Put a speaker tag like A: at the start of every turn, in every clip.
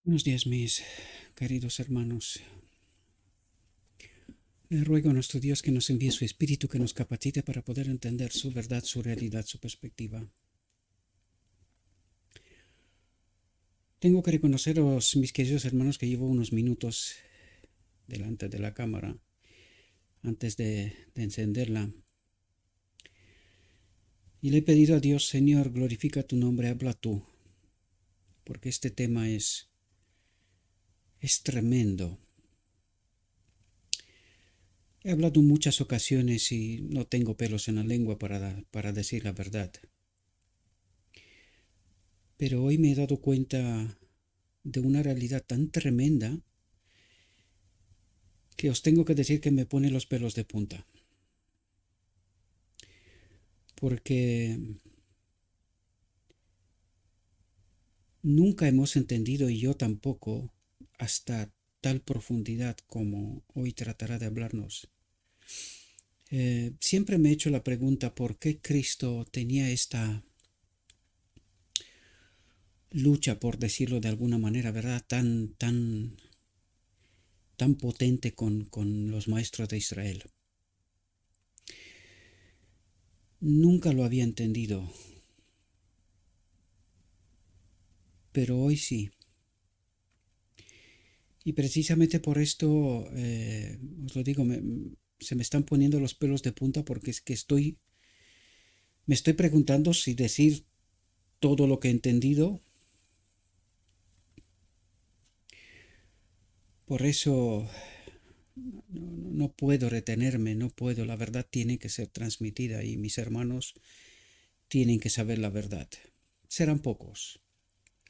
A: Buenos días, mis queridos hermanos. Le ruego a nuestro Dios que nos envíe su Espíritu, que nos capacite para poder entender su verdad, su realidad, su perspectiva. Tengo que reconoceros, mis queridos hermanos, que llevo unos minutos delante de la cámara antes de encenderla. Y le he pedido a Dios: Señor, glorifica tu nombre, habla tú, porque este tema es tremendo. He hablado en muchas ocasiones y no tengo pelos en la lengua para decir la verdad. Pero hoy me he dado cuenta de una realidad tan tremenda que os tengo que decir que me pone los pelos de punta. Porque nunca hemos entendido, y yo tampoco, hasta tal profundidad como hoy tratará de hablarnos. Siempre me he hecho la pregunta: ¿por qué Cristo tenía esta lucha, por decirlo de alguna manera, verdad, tan potente con los maestros de Israel? Nunca lo había entendido, pero hoy sí. Y precisamente por esto, os lo digo, se me están poniendo los pelos de punta, porque es que me estoy preguntando si decir todo lo que he entendido. Por eso no puedo retenerme, no puedo. La verdad tiene que ser transmitida y mis hermanos tienen que saber la verdad. Serán pocos,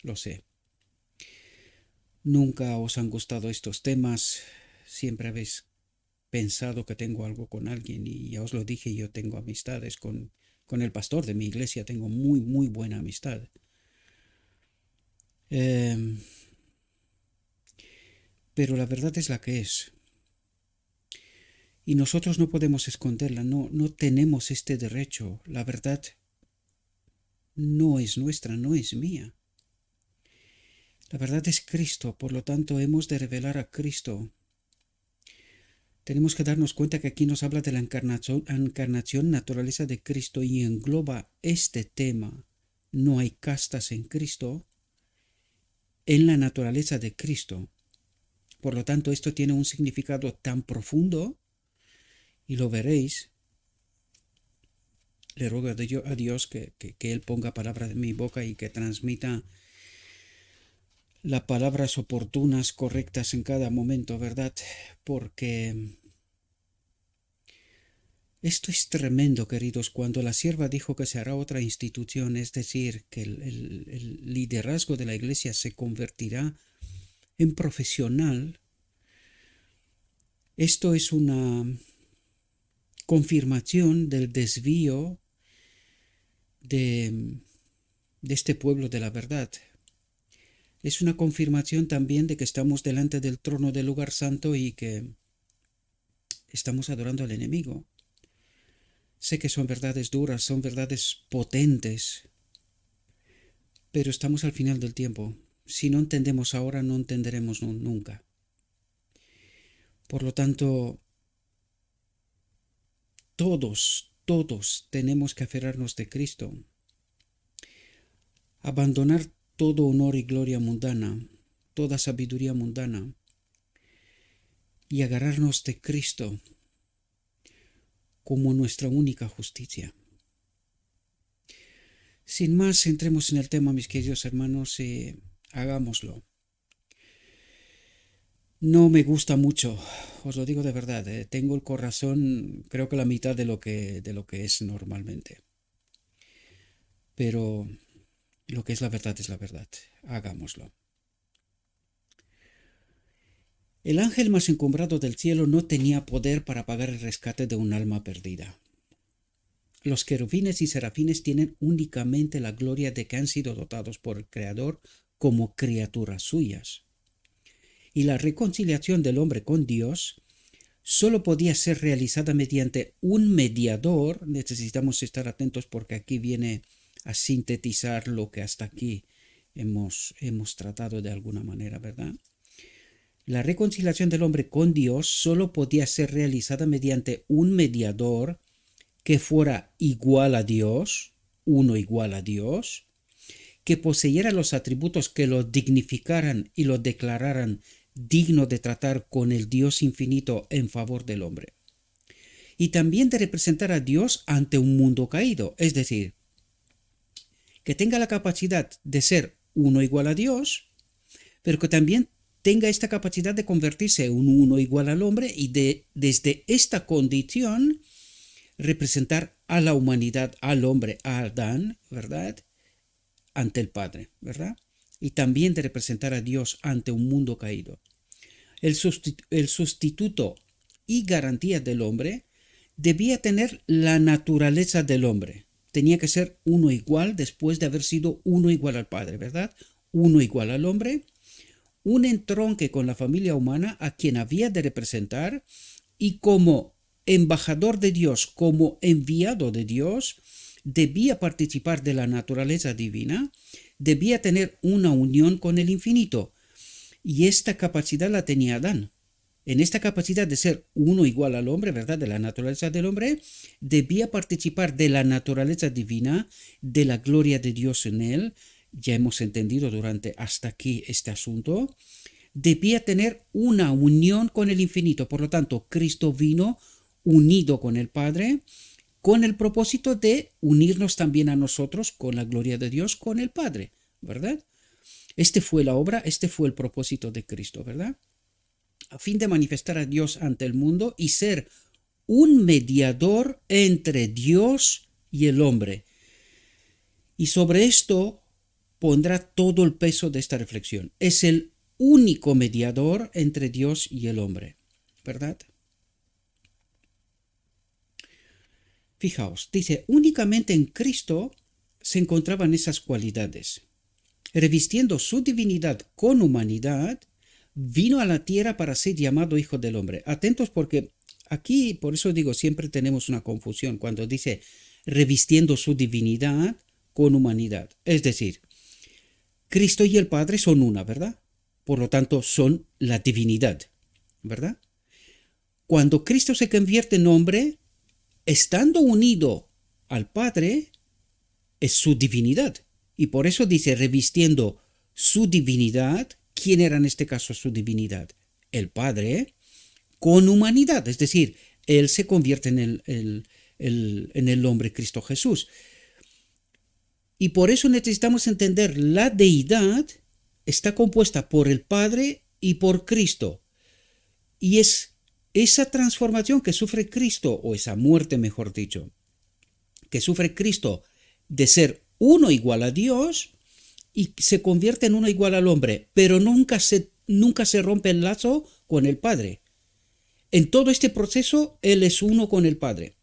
A: lo sé. Nunca os han gustado estos temas, siempre habéis pensado que tengo algo con alguien, y ya os lo dije, yo tengo amistades con el pastor de mi iglesia, tengo muy buena amistad. Pero la verdad es la que es. Y nosotros no podemos esconderla, no tenemos este derecho. La verdad no es nuestra, no es mía. La verdad es Cristo, por lo tanto hemos de revelar a Cristo. Tenemos que darnos cuenta que aquí nos habla de la encarnación, naturaleza de Cristo, y engloba este tema. No hay castas en Cristo, en la naturaleza de Cristo. Por lo tanto, esto tiene un significado tan profundo, y lo veréis. Le ruego a Dios que Él ponga palabras en mi boca y que transmita las palabras oportunas, correctas en cada momento, ¿verdad? Porque esto es tremendo, queridos. Cuando la sierva dijo que se hará otra institución, es decir, que el liderazgo de la iglesia se convertirá en profesional, esto es una confirmación del desvío de este pueblo de la verdad. Es una confirmación también de que estamos delante del trono del lugar santo y que estamos adorando al enemigo. Sé que son verdades duras, son verdades potentes, pero estamos al final del tiempo. Si no entendemos ahora, no entenderemos nunca. Por lo tanto, todos tenemos que aferrarnos de Cristo, abandonar todo honor y gloria mundana, toda sabiduría mundana, y agarrarnos de Cristo como nuestra única justicia. Sin más, entremos en el tema, mis queridos hermanos, y hagámoslo. No me gusta mucho, os lo digo de verdad, tengo el corazón, creo que la mitad de lo que es normalmente. Pero lo que es la verdad, hagámoslo. El ángel más encumbrado del cielo no tenía poder para pagar el rescate de un alma perdida. Los querubines y serafines tienen únicamente la gloria de que han sido dotados por el Creador como criaturas suyas. Y la reconciliación del hombre con Dios solo podía ser realizada mediante un mediador. Necesitamos estar atentos porque aquí viene a sintetizar lo que hasta aquí hemos tratado de alguna manera, ¿verdad? La reconciliación del hombre con Dios solo podía ser realizada mediante un mediador que fuera igual a Dios, uno igual a Dios, que poseyera los atributos que lo dignificaran y lo declararan digno de tratar con el Dios infinito en favor del hombre. Y también de representar a Dios ante un mundo caído, es decir, que tenga la capacidad de ser uno igual a Dios, pero que también tenga esta capacidad de convertirse en un uno igual al hombre y desde esta condición representar a la humanidad, al hombre, a Adán, ¿verdad? Ante el Padre, ¿verdad? Y también de representar a Dios ante un mundo caído. El sustituto y garantía del hombre debía tener la naturaleza del hombre. Tenía que ser uno igual después de haber sido uno igual al Padre, ¿verdad? Uno igual al hombre, un entronque con la familia humana a quien había de representar y como embajador de Dios, como enviado de Dios, debía participar de la naturaleza divina, debía tener una unión con el infinito. Y esta capacidad la tenía Adán. En esta capacidad de ser uno igual al hombre, ¿verdad? De la naturaleza del hombre, debía participar de la naturaleza divina, de la gloria de Dios en él. Ya hemos entendido durante hasta aquí este asunto. Debía tener una unión con el infinito. Por lo tanto, Cristo vino unido con el Padre, con el propósito de unirnos también a nosotros con la gloria de Dios, con el Padre, ¿verdad? Este fue la obra, este fue el propósito de Cristo, ¿verdad? A fin de manifestar a Dios ante el mundo y ser un mediador entre Dios y el hombre. Y sobre esto pondrá todo el peso de esta reflexión. Es el único mediador entre Dios y el hombre, ¿verdad? Fijaos, dice, únicamente en Cristo se encontraban esas cualidades. Revistiendo su divinidad con humanidad, vino a la tierra para ser llamado Hijo del Hombre. Atentos porque aquí, por eso digo, siempre tenemos una confusión cuando dice revistiendo su divinidad con humanidad. Es decir, Cristo y el Padre son una, ¿verdad? Por lo tanto, son la divinidad, ¿verdad? Cuando Cristo se convierte en hombre, estando unido al Padre, es su divinidad. Y por eso dice, revistiendo su divinidad, ¿quién era en este caso su divinidad? El Padre, con humanidad. Es decir, Él se convierte en el hombre Cristo Jesús. Y por eso necesitamos entender la deidad está compuesta por el Padre y por Cristo. Y es esa transformación que sufre Cristo, o esa muerte mejor dicho, que sufre Cristo de ser uno igual a Dios y se convierte en uno igual al hombre, pero nunca se rompe el lazo con el Padre. En todo este proceso, Él es uno con el Padre.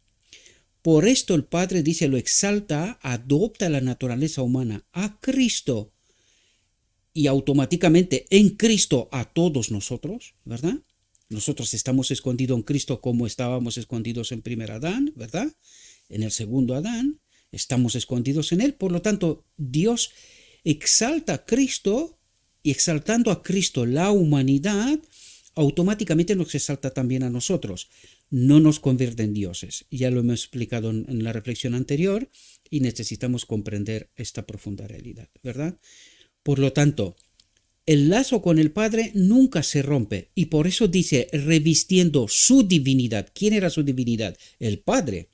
A: Por esto el Padre dice, lo exalta, adopta la naturaleza humana a Cristo y automáticamente en Cristo a todos nosotros, ¿verdad? Nosotros estamos escondidos en Cristo como estábamos escondidos en primer Adán, ¿verdad? En el segundo Adán, estamos escondidos en él. Por lo tanto, Dios exalta a Cristo y exaltando a Cristo la humanidad, automáticamente nos exalta también a nosotros. No nos convierte en dioses. Ya lo hemos explicado en la reflexión anterior y necesitamos comprender esta profunda realidad, ¿verdad? Por lo tanto, el lazo con el Padre nunca se rompe y por eso dice revistiendo su divinidad. ¿Quién era su divinidad? El Padre,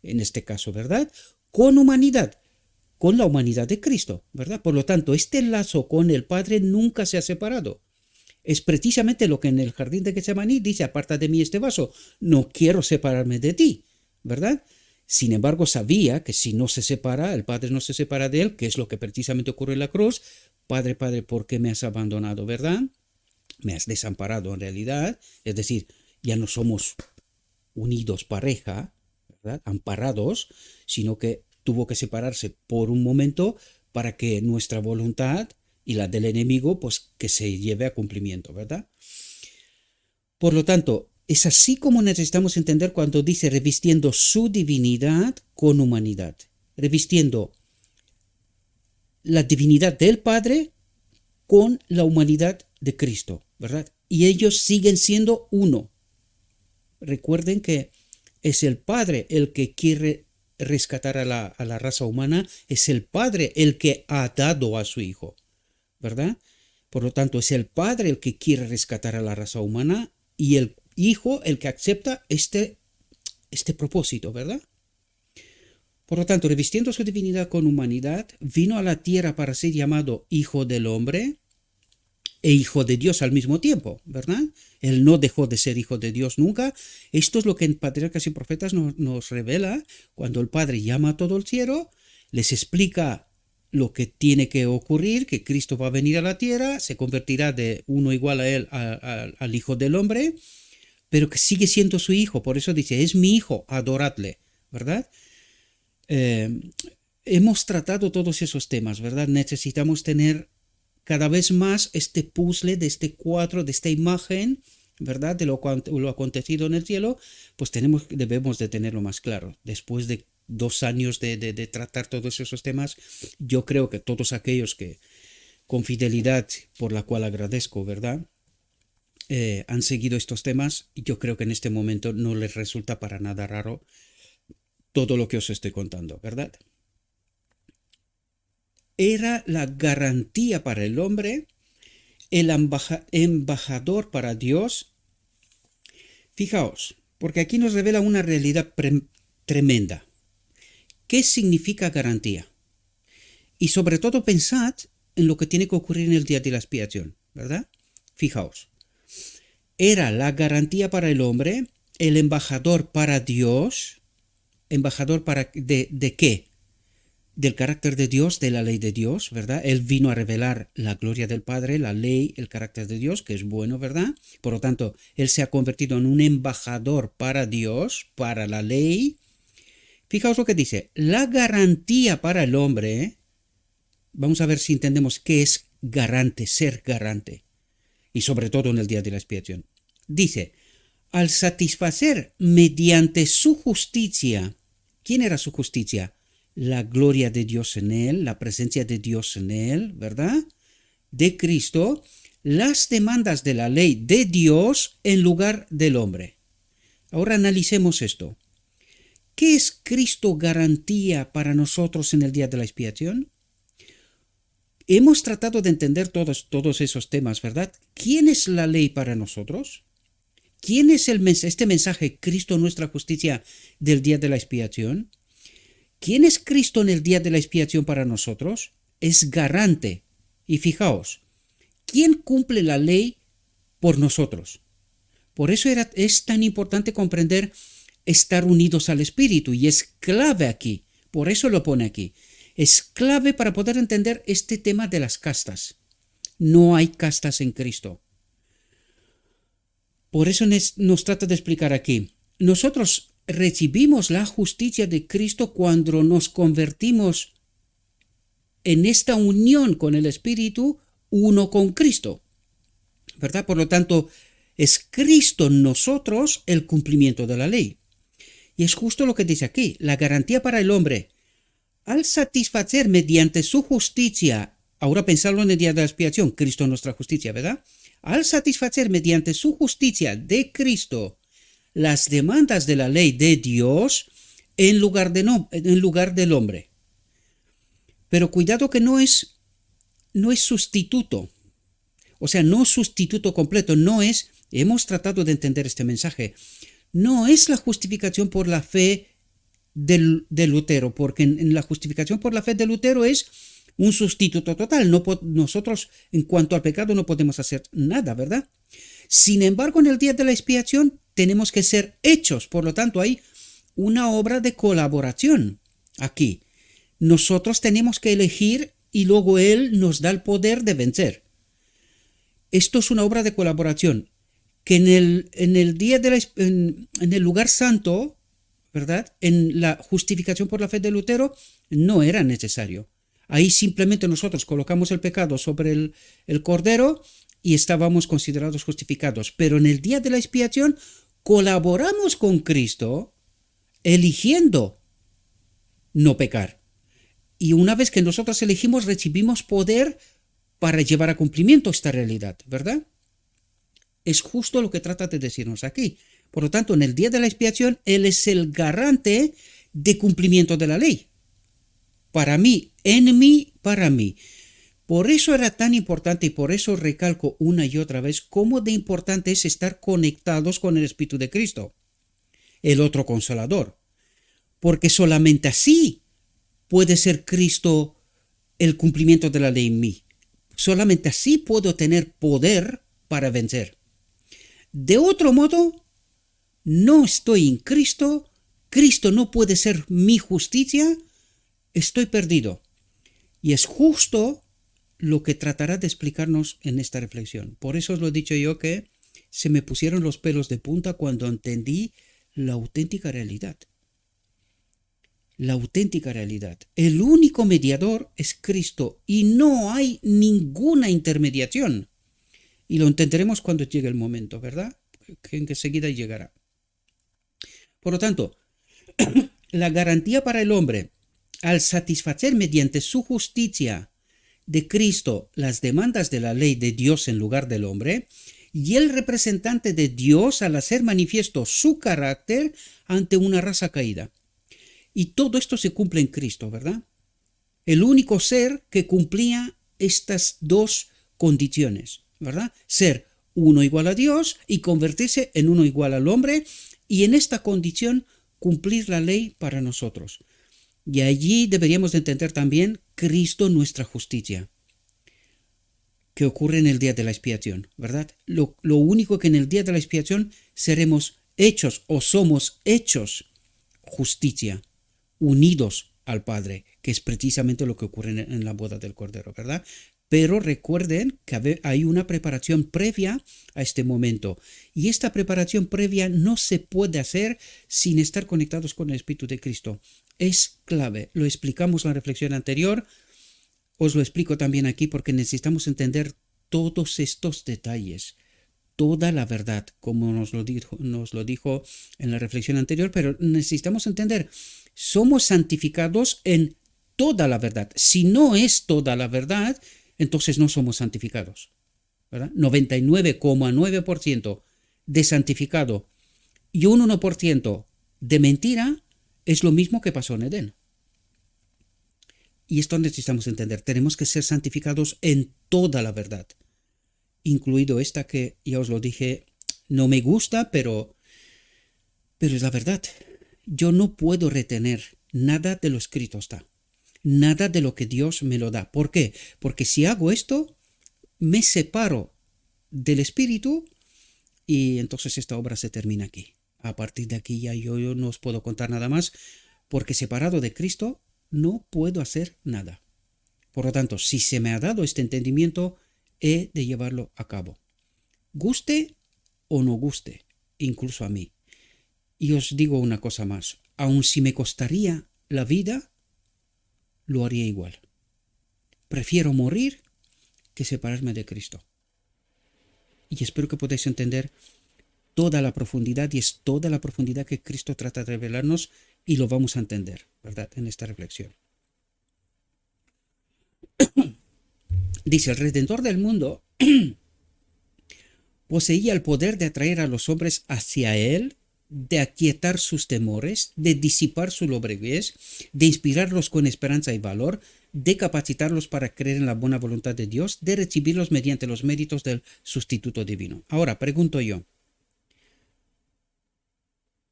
A: en este caso, ¿verdad? Con humanidad, con la humanidad de Cristo, ¿verdad? Por lo tanto, este lazo con el Padre nunca se ha separado. Es precisamente lo que en el jardín de Getsemaní dice, aparta de mí este vaso, no quiero separarme de ti, ¿verdad? Sin embargo, sabía que si no se separa, el Padre no se separa de él, que es lo que precisamente ocurre en la cruz. Padre, Padre, ¿por qué me has abandonado, verdad? Me has desamparado en realidad, es decir, ya no somos unidos pareja, ¿verdad? Amparados, sino que tuvo que separarse por un momento para que nuestra voluntad y la del enemigo, pues que se lleve a cumplimiento, ¿verdad? Por lo tanto, es así como necesitamos entender cuando dice revistiendo su divinidad con humanidad, revistiendo la divinidad del Padre con la humanidad de Cristo, ¿verdad? Y ellos siguen siendo uno. Recuerden que es el Padre el que quiere rescatar a la raza humana, es el Padre el que ha dado a su Hijo, ¿verdad? Por lo tanto, es el Padre el que quiere rescatar a la raza humana y el Hijo el que acepta este propósito, ¿verdad? Por lo tanto, revistiendo su divinidad con humanidad, vino a la tierra para ser llamado Hijo del Hombre e Hijo de Dios al mismo tiempo, ¿verdad? Él no dejó de ser Hijo de Dios nunca. Esto es lo que en Patriarcas y Profetas nos revela cuando el Padre llama a todo el cielo, les explica lo que tiene que ocurrir, que Cristo va a venir a la tierra, se convertirá de uno igual a él al Hijo del Hombre, pero que sigue siendo su Hijo. Por eso dice, es mi Hijo, adoradle, ¿verdad? Hemos tratado todos esos temas, ¿verdad? Necesitamos tener cada vez más este puzzle de este cuadro, de esta imagen, ¿verdad? De lo acontecido en el cielo, pues debemos de tenerlo más claro. Después de 2 años de tratar todos esos temas, yo creo que todos aquellos que con fidelidad, por la cual agradezco, ¿verdad? Han seguido estos temas, yo creo que en este momento no les resulta para nada raro todo lo que os estoy contando, ¿verdad? Era la garantía para el hombre, el embajador para Dios. Fijaos, porque aquí nos revela una realidad tremenda. ¿Qué significa garantía? Y sobre todo pensad en lo que tiene que ocurrir en el día de la expiación, ¿verdad? Fijaos, era la garantía para el hombre, el embajador para Dios. ¿Embajador de qué? Del carácter de Dios, de la ley de Dios, ¿verdad? Él vino a revelar la gloria del Padre, la ley, el carácter de Dios, que es bueno, ¿verdad? Por lo tanto, Él se ha convertido en un embajador para Dios, para la ley. Fijaos lo que dice, la garantía para el hombre, vamos a ver si entendemos qué es garante, ser garante, y sobre todo en el día de la expiación. Dice, al satisfacer mediante su justicia, ¿quién era su justicia? La gloria de Dios en él, la presencia de Dios en él, ¿verdad? De Cristo, las demandas de la ley de Dios en lugar del hombre. Ahora analicemos esto. ¿Qué es Cristo garantía para nosotros en el día de la expiación? Hemos tratado de entender todos esos temas, ¿verdad? ¿Quién es la ley para nosotros? ¿Quién es este mensaje, Cristo nuestra justicia del día de la expiación? ¿Quién es Cristo en el día de la expiación para nosotros? Es garante. Y fijaos, ¿quién cumple la ley por nosotros? Por eso es tan importante comprender estar unidos al Espíritu, y es clave aquí. Por eso lo pone aquí. Es clave para poder entender este tema de las castas. No hay castas en Cristo. Por eso nos trata de explicar aquí. Nosotros recibimos la justicia de Cristo cuando nos convertimos en esta unión con el Espíritu, uno con Cristo, ¿verdad? Por lo tanto, es Cristo en nosotros el cumplimiento de la ley. Y es justo lo que dice aquí, la garantía para el hombre, al satisfacer mediante su justicia, ahora pensarlo en el día de la expiación, Cristo nuestra justicia, ¿verdad? Al satisfacer mediante su justicia de Cristo las demandas de la ley de Dios en lugar del hombre. Pero cuidado que no es sustituto. O sea, no sustituto completo, hemos tratado de entender este mensaje, no es la justificación por la fe de Lutero, porque en la justificación por la fe de Lutero es un sustituto total. Nosotros, en cuanto al pecado, no podemos hacer nada, ¿verdad? Sin embargo, en el día de la expiación tenemos que ser hechos, por lo tanto hay una obra de colaboración aquí. Nosotros tenemos que elegir y luego Él nos da el poder de vencer. Esto es una obra de colaboración que en el lugar santo, ¿verdad? En la justificación por la fe de Lutero no era necesario. Ahí simplemente nosotros colocamos el pecado sobre el cordero y estábamos considerados justificados. Pero en el día de la expiación colaboramos con Cristo eligiendo no pecar. Y una vez que nosotros elegimos, recibimos poder para llevar a cumplimiento esta realidad, ¿verdad? Es justo lo que trata de decirnos aquí. Por lo tanto, en el día de la expiación, Él es el garante de cumplimiento de la ley. Para mí, en mí, para mí. Por eso era tan importante y por eso recalco una y otra vez cómo de importante es estar conectados con el Espíritu de Cristo, el otro consolador. Porque solamente así puede ser Cristo el cumplimiento de la ley en mí. Solamente así puedo tener poder para vencer. De otro modo, no estoy en Cristo, Cristo no puede ser mi justicia, estoy perdido. Y es justo lo que tratará de explicarnos en esta reflexión. Por eso os lo he dicho yo que se me pusieron los pelos de punta cuando entendí la auténtica realidad. La auténtica realidad. El único mediador es Cristo y no hay ninguna intermediación. Y lo entenderemos cuando llegue el momento, ¿verdad? Que enseguida llegará. Por lo tanto, la garantía para el hombre, al satisfacer mediante su justicia de Cristo las demandas de la ley de Dios en lugar del hombre, y el representante de Dios al hacer manifiesto su carácter ante una raza caída. Y todo esto se cumple en Cristo, ¿verdad? El único ser que cumplía estas dos condiciones, ¿verdad? Ser uno igual a Dios y convertirse en uno igual al hombre, y en esta condición cumplir la ley para nosotros. Y allí deberíamos de entender también Cristo nuestra justicia, que ocurre en el día de la expiación, ¿verdad? Lo único que en el día de la expiación seremos hechos o somos hechos justicia, unidos al Padre, que es precisamente lo que ocurre en la boda del Cordero, ¿verdad? Pero recuerden que hay una preparación previa a este momento, y esta preparación previa no se puede hacer sin estar conectados con el Espíritu de Cristo. Es clave, lo explicamos en la reflexión anterior, os lo explico también aquí porque necesitamos entender todos estos detalles, toda la verdad, como nos lo dijo en la reflexión anterior, pero necesitamos entender, somos santificados en toda la verdad. Si no es toda la verdad, entonces no somos santificados, ¿verdad? 99,9% de santificado y un 1% de mentira es lo mismo que pasó en Edén. Y esto necesitamos entender. Tenemos que ser santificados en toda la verdad, incluido esta que ya os lo dije, no me gusta, pero es la verdad. Yo no puedo retener nada de lo escrito está. Nada de lo que Dios me lo da. ¿Por qué? Porque si hago esto, me separo del Espíritu y entonces esta obra se termina aquí. A partir de aquí ya yo no os puedo contar nada más, porque separado de Cristo no puedo hacer nada. Por lo tanto, si se me ha dado este entendimiento, he de llevarlo a cabo. Guste o no guste, incluso a mí. Y os digo una cosa más, aun si me costaría la vida, lo haría igual. Prefiero morir que separarme de Cristo. Y espero que podáis entender toda la profundidad, y es toda la profundidad que Cristo trata de revelarnos, y lo vamos a entender, ¿verdad?, en esta reflexión. Dice, el Redentor del mundo poseía el poder de atraer a los hombres hacia él, de aquietar sus temores, de disipar su lobreguez, de inspirarlos con esperanza y valor, de capacitarlos para creer en la buena voluntad de Dios, de recibirlos mediante los méritos del sustituto divino. Ahora, pregunto yo,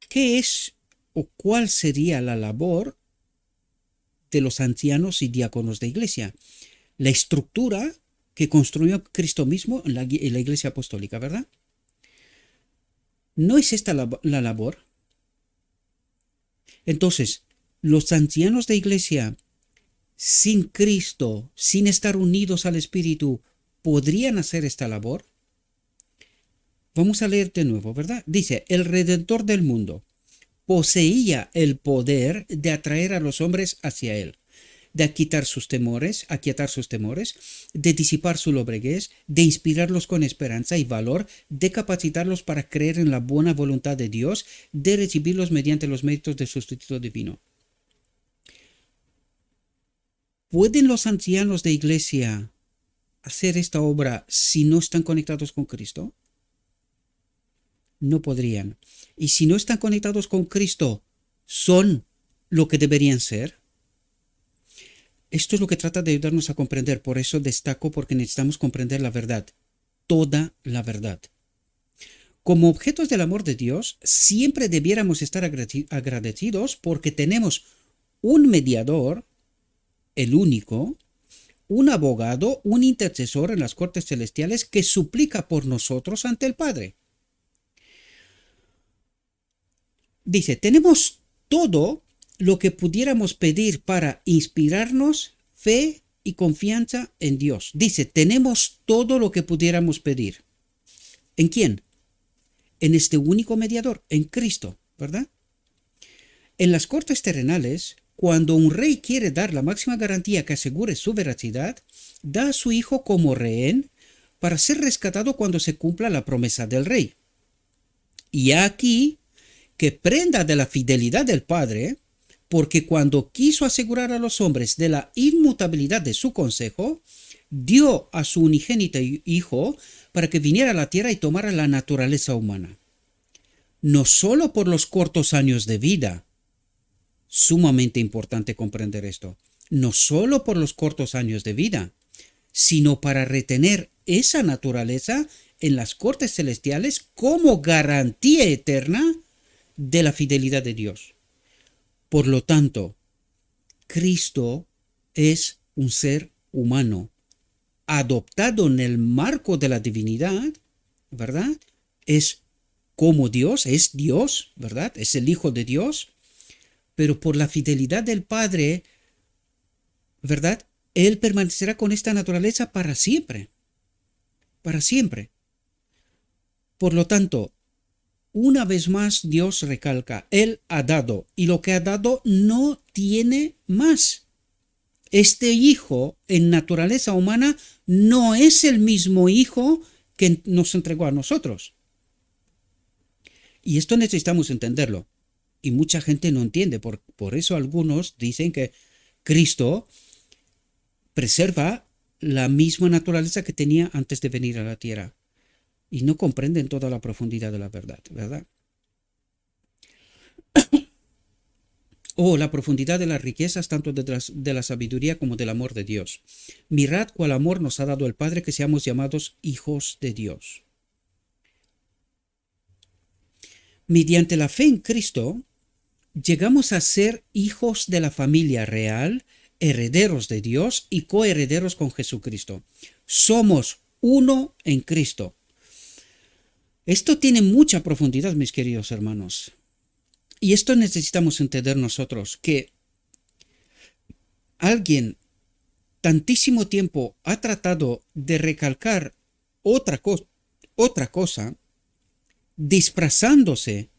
A: ¿qué es o cuál sería la labor de los ancianos y diáconos de iglesia? La estructura que construyó Cristo mismo en la iglesia apostólica, ¿verdad? ¿No es esta la labor? Entonces, los ancianos de iglesia, sin Cristo, sin estar unidos al Espíritu, ¿podrían hacer esta labor? Vamos a leer de nuevo, ¿verdad? Dice, el Redentor del mundo poseía el poder de atraer a los hombres hacia él, de aquietar sus temores, de disipar su lobreguez, de inspirarlos con esperanza y valor, de capacitarlos para creer en la buena voluntad de Dios, de recibirlos mediante los méritos del sustituto divino. ¿Pueden los ancianos de iglesia hacer esta obra si no están conectados con Cristo? No podrían. Y si no están conectados con Cristo, ¿son lo que deberían ser? Esto es lo que trata de ayudarnos a comprender. Por eso destaco, porque necesitamos comprender la verdad, toda la verdad. Como objetos del amor de Dios, siempre debiéramos estar agradecidos porque tenemos un mediador, el único, un abogado, un intercesor en las cortes celestiales que suplica por nosotros ante el Padre. Dice, tenemos todo lo que pudiéramos pedir para inspirarnos fe y confianza en Dios. Dice, tenemos todo lo que pudiéramos pedir. ¿En quién? En este único mediador, en Cristo, ¿verdad? En las cortes terrenales, cuando un rey quiere dar la máxima garantía que asegure su veracidad, da a su hijo como rehén para ser rescatado cuando se cumpla la promesa del rey. Y aquí que prenda de la fidelidad del Padre, porque cuando quiso asegurar a los hombres de la inmutabilidad de su consejo, dio a su unigénito Hijo para que viniera a la tierra y tomara la naturaleza humana. No solo por los cortos años de vida, sumamente importante comprender esto, no solo por los cortos años de vida, sino para retener esa naturaleza en las cortes celestiales como garantía eterna de la fidelidad de Dios. Por lo tanto, Cristo es un ser humano, adoptado en el marco de la divinidad, ¿verdad? Es como Dios, es Dios, ¿verdad? Es el Hijo de Dios, pero por la fidelidad del Padre, ¿verdad? Él permanecerá con esta naturaleza para siempre, para siempre. Por lo tanto, una vez más Dios recalca, Él ha dado, y lo que ha dado no tiene más. Este Hijo en naturaleza humana no es el mismo Hijo que nos entregó a nosotros. Y esto necesitamos entenderlo. Y mucha gente no entiende. Por eso algunos dicen que Cristo preserva la misma naturaleza que tenía antes de venir a la tierra. Y no comprenden toda la profundidad de la verdad, ¿verdad? O la profundidad de las riquezas tanto de la sabiduría como del amor de Dios. Mirad cuál amor nos ha dado el Padre, que seamos llamados hijos de Dios. Mediante la fe en Cristo, llegamos a ser hijos de la familia real, herederos de Dios y coherederos con Jesucristo. Somos uno en Cristo. Esto tiene mucha profundidad, mis queridos hermanos. Y esto necesitamos entender nosotros, que alguien tantísimo tiempo ha tratado de recalcar otra cosa, disfrazándose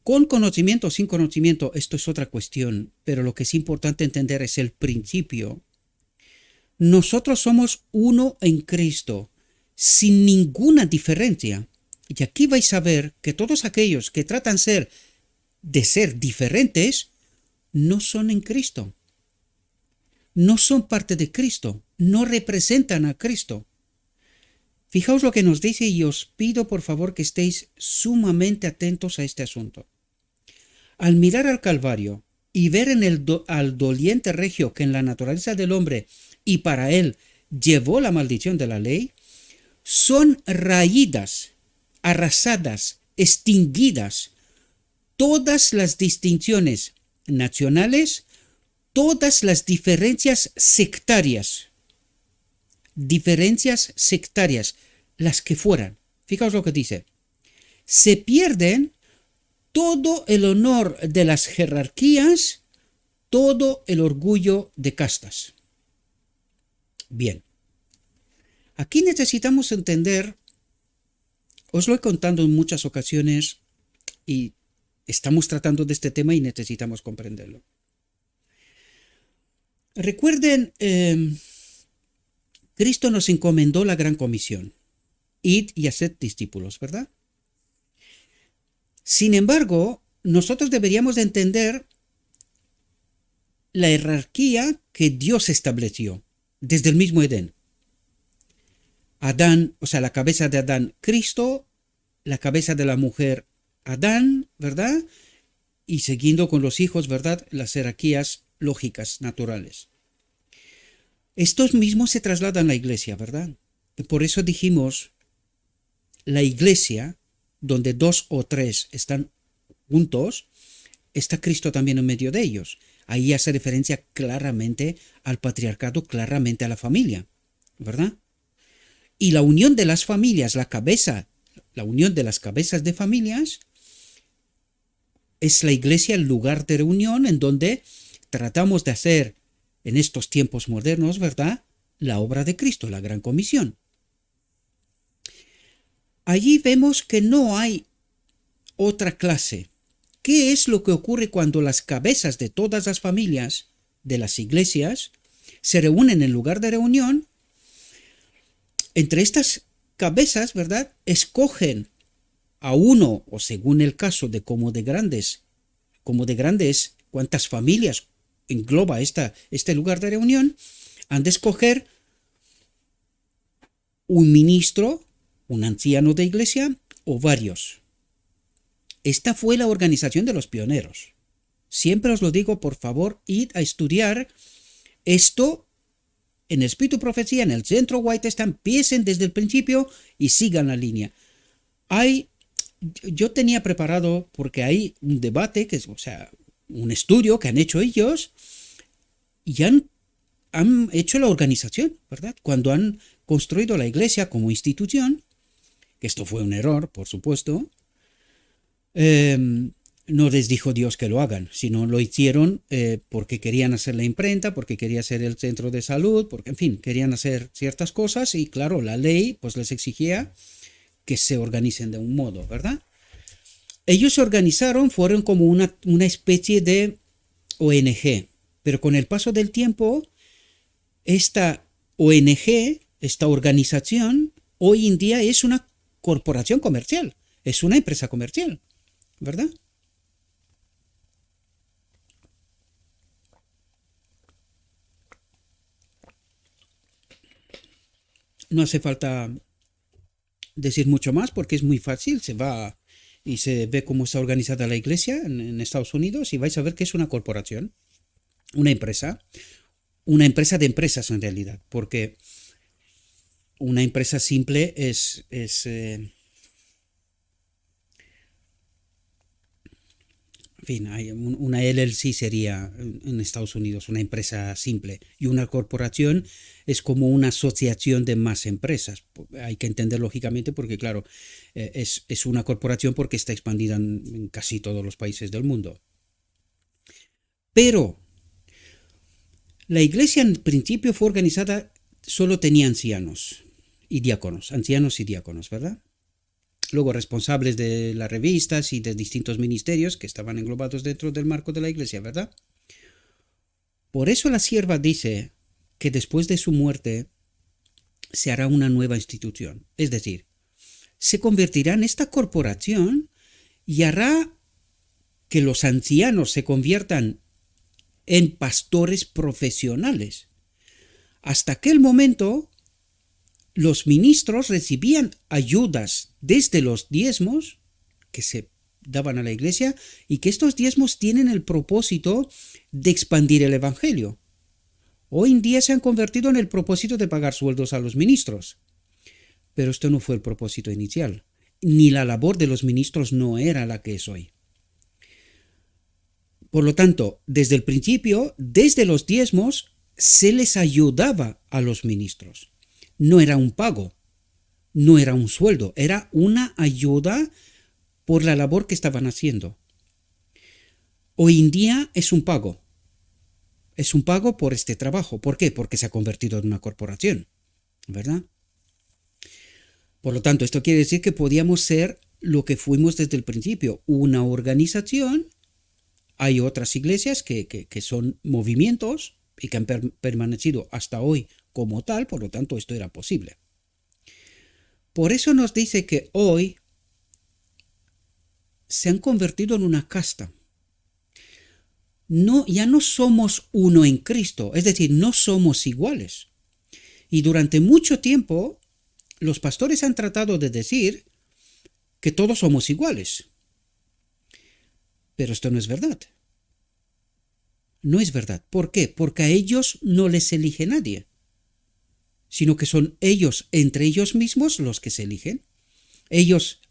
A: con conocimiento o sin conocimiento. Esto es otra cuestión, pero lo que es importante entender es el principio. Nosotros somos uno en Cristo, sin ninguna diferencia. Y aquí vais a ver que todos aquellos que tratan de ser diferentes no son en Cristo. No son parte de Cristo, no representan a Cristo. Fijaos lo que nos dice y os pido por favor que estéis sumamente atentos a este asunto. Al mirar al Calvario y ver al doliente regio que en la naturaleza del hombre y para él llevó la maldición de la ley, son raídas, arrasadas, extinguidas todas las distinciones nacionales, todas las diferencias sectarias, las que fueran. Fijaos lo que dice. Se pierden todo el honor de las jerarquías, todo el orgullo de castas. Bien. Aquí necesitamos entender, os lo he contado en muchas ocasiones y estamos tratando de este tema y necesitamos comprenderlo. Recuerden, Cristo nos encomendó la gran comisión. Id y haced discípulos, ¿verdad? Sin embargo, nosotros deberíamos de entender la jerarquía que Dios estableció desde el mismo Edén. Adán, o sea, la cabeza de Adán, Cristo, la cabeza de la mujer, Adán, ¿verdad? Y siguiendo con los hijos, ¿verdad? Las jerarquías lógicas, naturales. Estos mismos se trasladan a la iglesia, ¿verdad? Por eso dijimos, la iglesia, donde 2 o 3 están juntos, está Cristo también en medio de ellos. Ahí hace referencia claramente al patriarcado, claramente a la familia, ¿verdad? Y la unión de las familias, la unión de las cabezas de familias, es la iglesia el lugar de reunión en donde tratamos de hacer en estos tiempos modernos, ¿verdad? La obra de Cristo, la gran comisión. Allí vemos que no hay otra clase. ¿Qué es lo que ocurre cuando las cabezas de todas las familias de las iglesias se reúnen en lugar de reunión? Entre estas cabezas, ¿verdad? Escogen a uno, o según el caso de grandes, cuántas familias engloba este lugar de reunión, han de escoger un ministro, un anciano de iglesia o varios. Esta fue la organización de los pioneros. Siempre os lo digo, por favor, id a estudiar esto en el Espíritu y Profecía, en el Centro White Stand, empiecen desde el principio y sigan la línea. Yo tenía preparado, porque hay un debate, o sea, un estudio que han hecho ellos y han hecho la organización, ¿verdad? Cuando han construido la iglesia como institución, que esto fue un error, por supuesto, no les dijo Dios que lo hagan, sino lo hicieron porque querían hacer la imprenta, porque quería ser el centro de salud, porque, en fin, querían hacer ciertas cosas y, claro, la ley pues les exigía que se organicen de un modo, ¿verdad? Ellos se organizaron, fueron como una especie de ONG, pero con el paso del tiempo, esta ONG, esta organización, hoy en día es una corporación comercial, es una empresa comercial, ¿verdad? No hace falta decir mucho más porque es muy fácil, se va y se ve cómo está organizada la iglesia en Estados Unidos y vais a ver que es una corporación, una empresa de empresas en realidad, porque una empresa simple en fin, una LLC sería en Estados Unidos una empresa simple y una corporación es como una asociación de más empresas. Hay que entender lógicamente porque, claro, es una corporación porque está expandida en casi todos los países del mundo. Pero la iglesia en principio fue organizada, solo tenía ancianos y diáconos, ¿verdad? Luego responsables de las revistas y de distintos ministerios que estaban englobados dentro del marco de la iglesia, ¿verdad? Por eso la sierva dice que después de su muerte se hará una nueva institución, es decir, se convertirá en esta corporación y hará que los ancianos se conviertan en pastores profesionales. Hasta aquel momento, los ministros recibían ayudas desde los diezmos que se daban a la iglesia y que estos diezmos tienen el propósito de expandir el evangelio. Hoy en día se han convertido en el propósito de pagar sueldos a los ministros. Pero esto no fue el propósito inicial, ni la labor de los ministros no era la que es hoy. Por lo tanto, desde el principio, desde los diezmos, se les ayudaba a los ministros. No era un pago, no era un sueldo, era una ayuda por la labor que estaban haciendo. Hoy en día es un pago. Es un pago por este trabajo. ¿Por qué? Porque se ha convertido en una corporación, ¿verdad? Por lo tanto, esto quiere decir que podíamos ser lo que fuimos desde el principio, una organización. Hay otras iglesias que son movimientos y que han permanecido hasta hoy como tal, por lo tanto esto era posible. Por eso nos dice que hoy se han convertido en una casta. no, ya no somos uno en Cristo, es decir, no somos iguales. Y durante mucho tiempo los pastores han tratado de decir que todos somos iguales. Pero esto no es verdad. No es verdad. ¿Por qué? Porque a ellos no les elige nadie, sino que son ellos, entre ellos mismos, los que se eligen. Ellos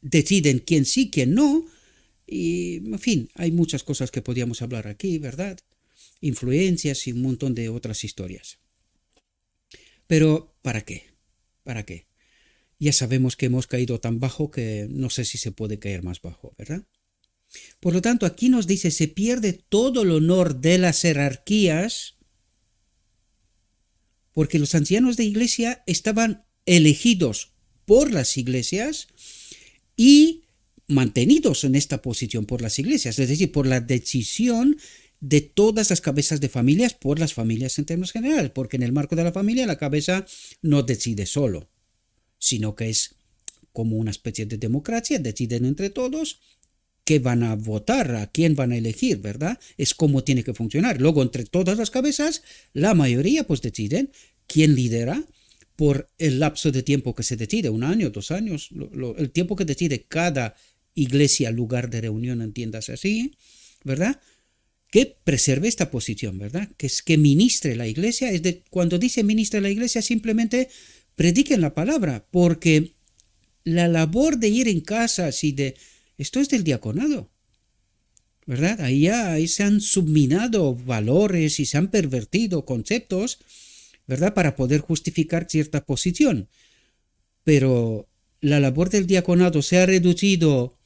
A: deciden quién sí, quién no, y, en fin, hay muchas cosas que podríamos hablar aquí, ¿verdad? Influencias y un montón de otras historias. Pero, ¿para qué? ¿Para qué? Ya sabemos que hemos caído tan bajo que no sé si se puede caer más bajo, ¿verdad? Por lo tanto, aquí nos dice, se pierde todo el honor de las jerarquías porque los ancianos de iglesia estaban elegidos por las iglesias y mantenidos en esta posición por las iglesias, es decir, por la decisión de todas las cabezas de familias, por las familias en términos generales, porque en el marco de la familia la cabeza no decide solo, sino que es como una especie de democracia, deciden entre todos qué van a votar, a quién van a elegir, ¿verdad? Es como tiene que funcionar. Luego, entre todas las cabezas, la mayoría pues deciden quién lidera por el lapso de tiempo que se decide, 1 año, 2 años, el tiempo que decide cada iglesia, lugar de reunión, entiéndase así, ¿verdad? Que preserve esta posición, ¿verdad? Que ministre la iglesia. Cuando dice ministre la iglesia, simplemente prediquen la palabra, porque la labor de ir en casas y de... Esto es del diaconado, ¿verdad? Ahí se han subminado valores y se han pervertido conceptos, ¿verdad? Para poder justificar cierta posición. Pero la labor del diaconado se ha reducido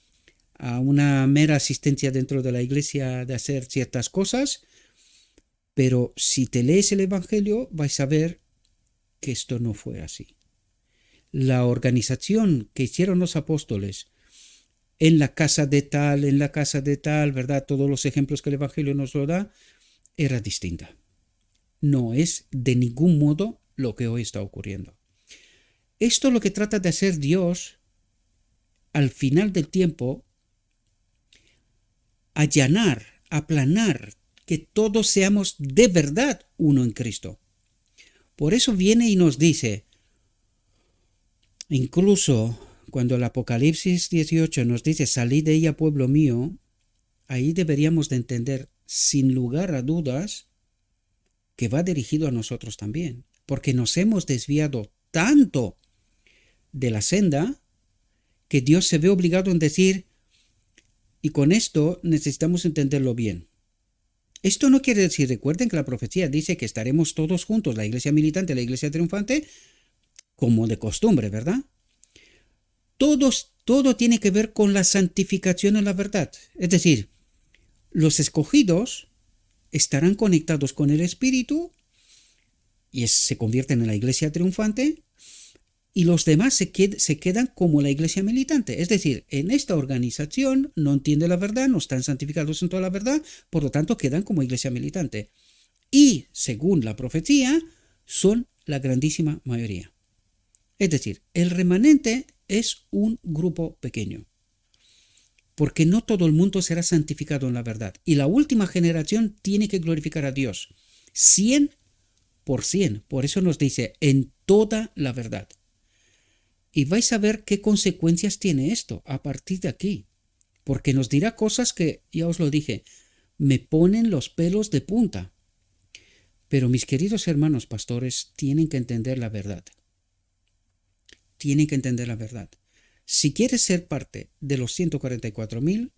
A: a una mera asistencia dentro de la iglesia de hacer ciertas cosas, pero si te lees el Evangelio vais a ver que esto no fue así. La organización que hicieron los apóstoles en la casa de tal, ¿verdad? Todos los ejemplos que el Evangelio nos lo da, era distinta. No es de ningún modo lo que hoy está ocurriendo. Esto es lo que trata de hacer Dios al final del tiempo, allanar, aplanar, que todos seamos de verdad uno en Cristo. Por eso viene y nos dice, incluso cuando el Apocalipsis 18 nos dice, salid de ella, pueblo mío, ahí deberíamos de entender, sin lugar a dudas, que va dirigido a nosotros también, porque nos hemos desviado tanto de la senda que Dios se ve obligado en decir, y con esto necesitamos entenderlo bien. Esto no quiere decir, recuerden que la profecía dice que estaremos todos juntos, la iglesia militante, la iglesia triunfante, como de costumbre, ¿verdad? Todo tiene que ver con la santificación en la verdad. Es decir, los escogidos estarán conectados con el Espíritu y se convierten en la iglesia triunfante, y los demás se quedan como la iglesia militante. Es decir, en esta organización no entiende la verdad, no están santificados en toda la verdad, por lo tanto quedan como iglesia militante. Y, según la profecía, son la grandísima mayoría. Es decir, el remanente es un grupo pequeño, porque no todo el mundo será santificado en la verdad. Y la última generación tiene que glorificar a Dios 100%. Por eso nos dice, en toda la verdad. Y vais a ver qué consecuencias tiene esto a partir de aquí, porque nos dirá cosas que, ya os lo dije, me ponen los pelos de punta. Pero mis queridos hermanos pastores tienen que entender la verdad. Tienen que entender la verdad. Si quieres ser parte de los 144.000,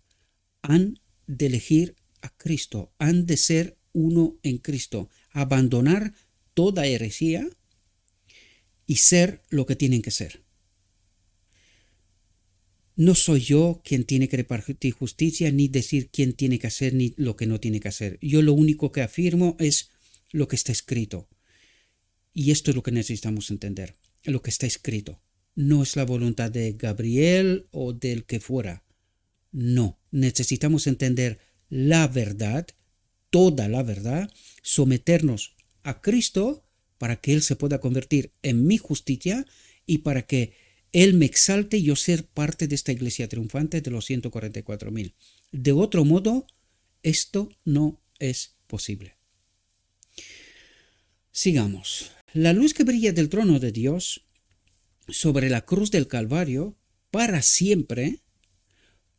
A: han de elegir a Cristo, han de ser uno en Cristo, abandonar toda herejía y ser lo que tienen que ser. No soy yo quien tiene que repartir justicia, ni decir quién tiene que hacer, ni lo que no tiene que hacer. Yo lo único que afirmo es lo que está escrito. Y esto es lo que necesitamos entender, lo que está escrito. No es la voluntad de Gabriel o del que fuera. No, necesitamos entender la verdad, toda la verdad, someternos a Cristo para que Él se pueda convertir en mi justicia y para que Él me exalte y yo ser parte de esta iglesia triunfante de los 144.000. De otro modo, Esto no es posible. Sigamos. La luz que brilla del trono de Dios sobre la cruz del Calvario para siempre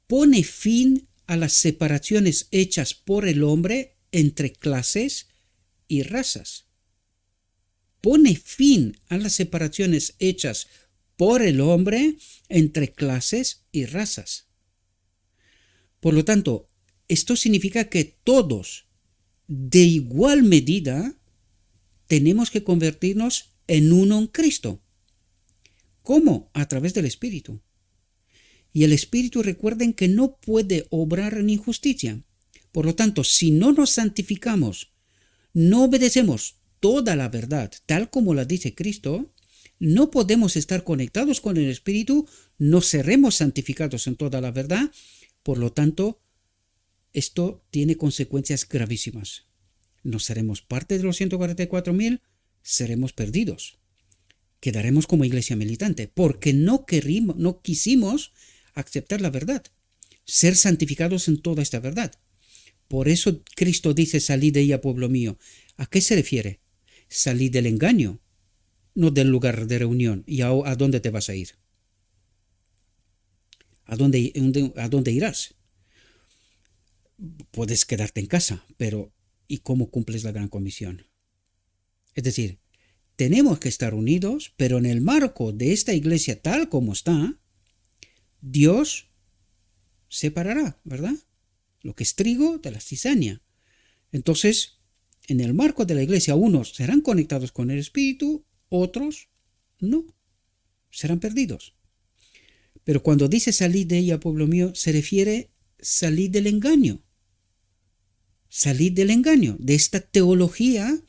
A: pone fin a las separaciones hechas por el hombre entre clases y razas. Pone fin a las separaciones hechas por el hombre entre clases y razas. Por lo tanto, esto significa que todos, de igual medida, tenemos que convertirnos en uno en Cristo. ¿Cómo? A través del Espíritu. Y el Espíritu, recuerden que no puede obrar en injusticia. Por lo tanto, si no nos santificamos, no obedecemos toda la verdad, tal como la dice Cristo, no podemos estar conectados con el Espíritu, no seremos santificados en toda la verdad. Por lo tanto, esto tiene consecuencias gravísimas. No seremos parte de los 144.000, seremos perdidos. Quedaremos como iglesia militante, porque no quisimos aceptar la verdad, ser santificados en toda esta verdad. Por eso Cristo dice, salid de ella, pueblo mío. ¿A qué se refiere? Salid del engaño, no del lugar de reunión. ¿Y a dónde te vas a ir? ¿A dónde irás? Puedes quedarte en casa, pero ¿y cómo cumples la gran comisión? Es decir, tenemos que estar unidos, pero en el marco de esta iglesia tal como está, Dios separará, ¿verdad? Lo que es trigo de la cizaña. Entonces, en el marco de la iglesia, unos serán conectados con el Espíritu, otros no, serán perdidos. Pero cuando dice salid de ella, pueblo mío, se refiere salid del engaño. Salid del engaño, de esta teología,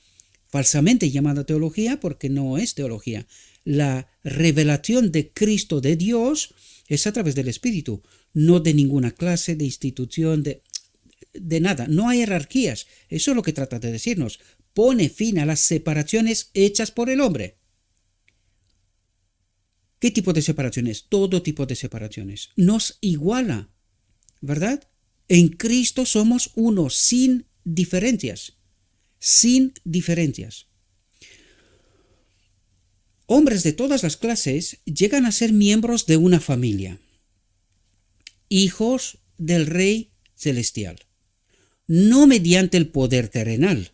A: falsamente llamada teología, porque no es teología. La revelación de Cristo, de Dios, es a través del Espíritu, no de ninguna clase, de institución, de nada. No hay jerarquías. Eso es lo que trata de decirnos. Pone fin a las separaciones hechas por el hombre. ¿Qué tipo de separaciones? Todo tipo de separaciones. Nos iguala, ¿verdad? En Cristo somos uno, sin diferencias. Sin diferencias. Hombres de todas las clases llegan a ser miembros de una familia. Hijos del Rey Celestial. No mediante el poder terrenal.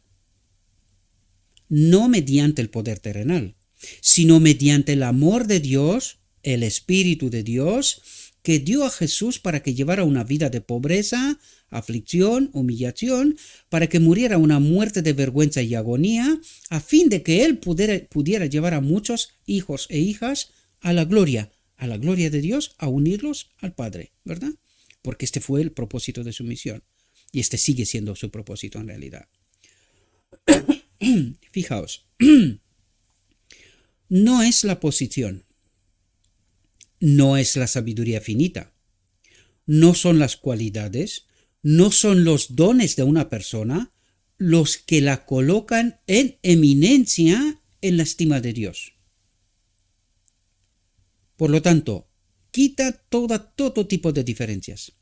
A: No mediante el poder terrenal, sino mediante el amor de Dios, el Espíritu de Dios, que dio a Jesús para que llevara una vida de pobreza, aflicción, humillación, para que muriera una muerte de vergüenza y agonía, a fin de que Él pudiera llevar a muchos hijos e hijas a la gloria de Dios, a unirlos al Padre, ¿verdad? Porque este fue el propósito de su misión, y este sigue siendo su propósito en realidad. Fijaos, no es la posición, no es la sabiduría finita, no son las cualidades, no son los dones de una persona los que la colocan en eminencia en la estima de Dios. Por lo tanto, quita todo tipo de diferencias,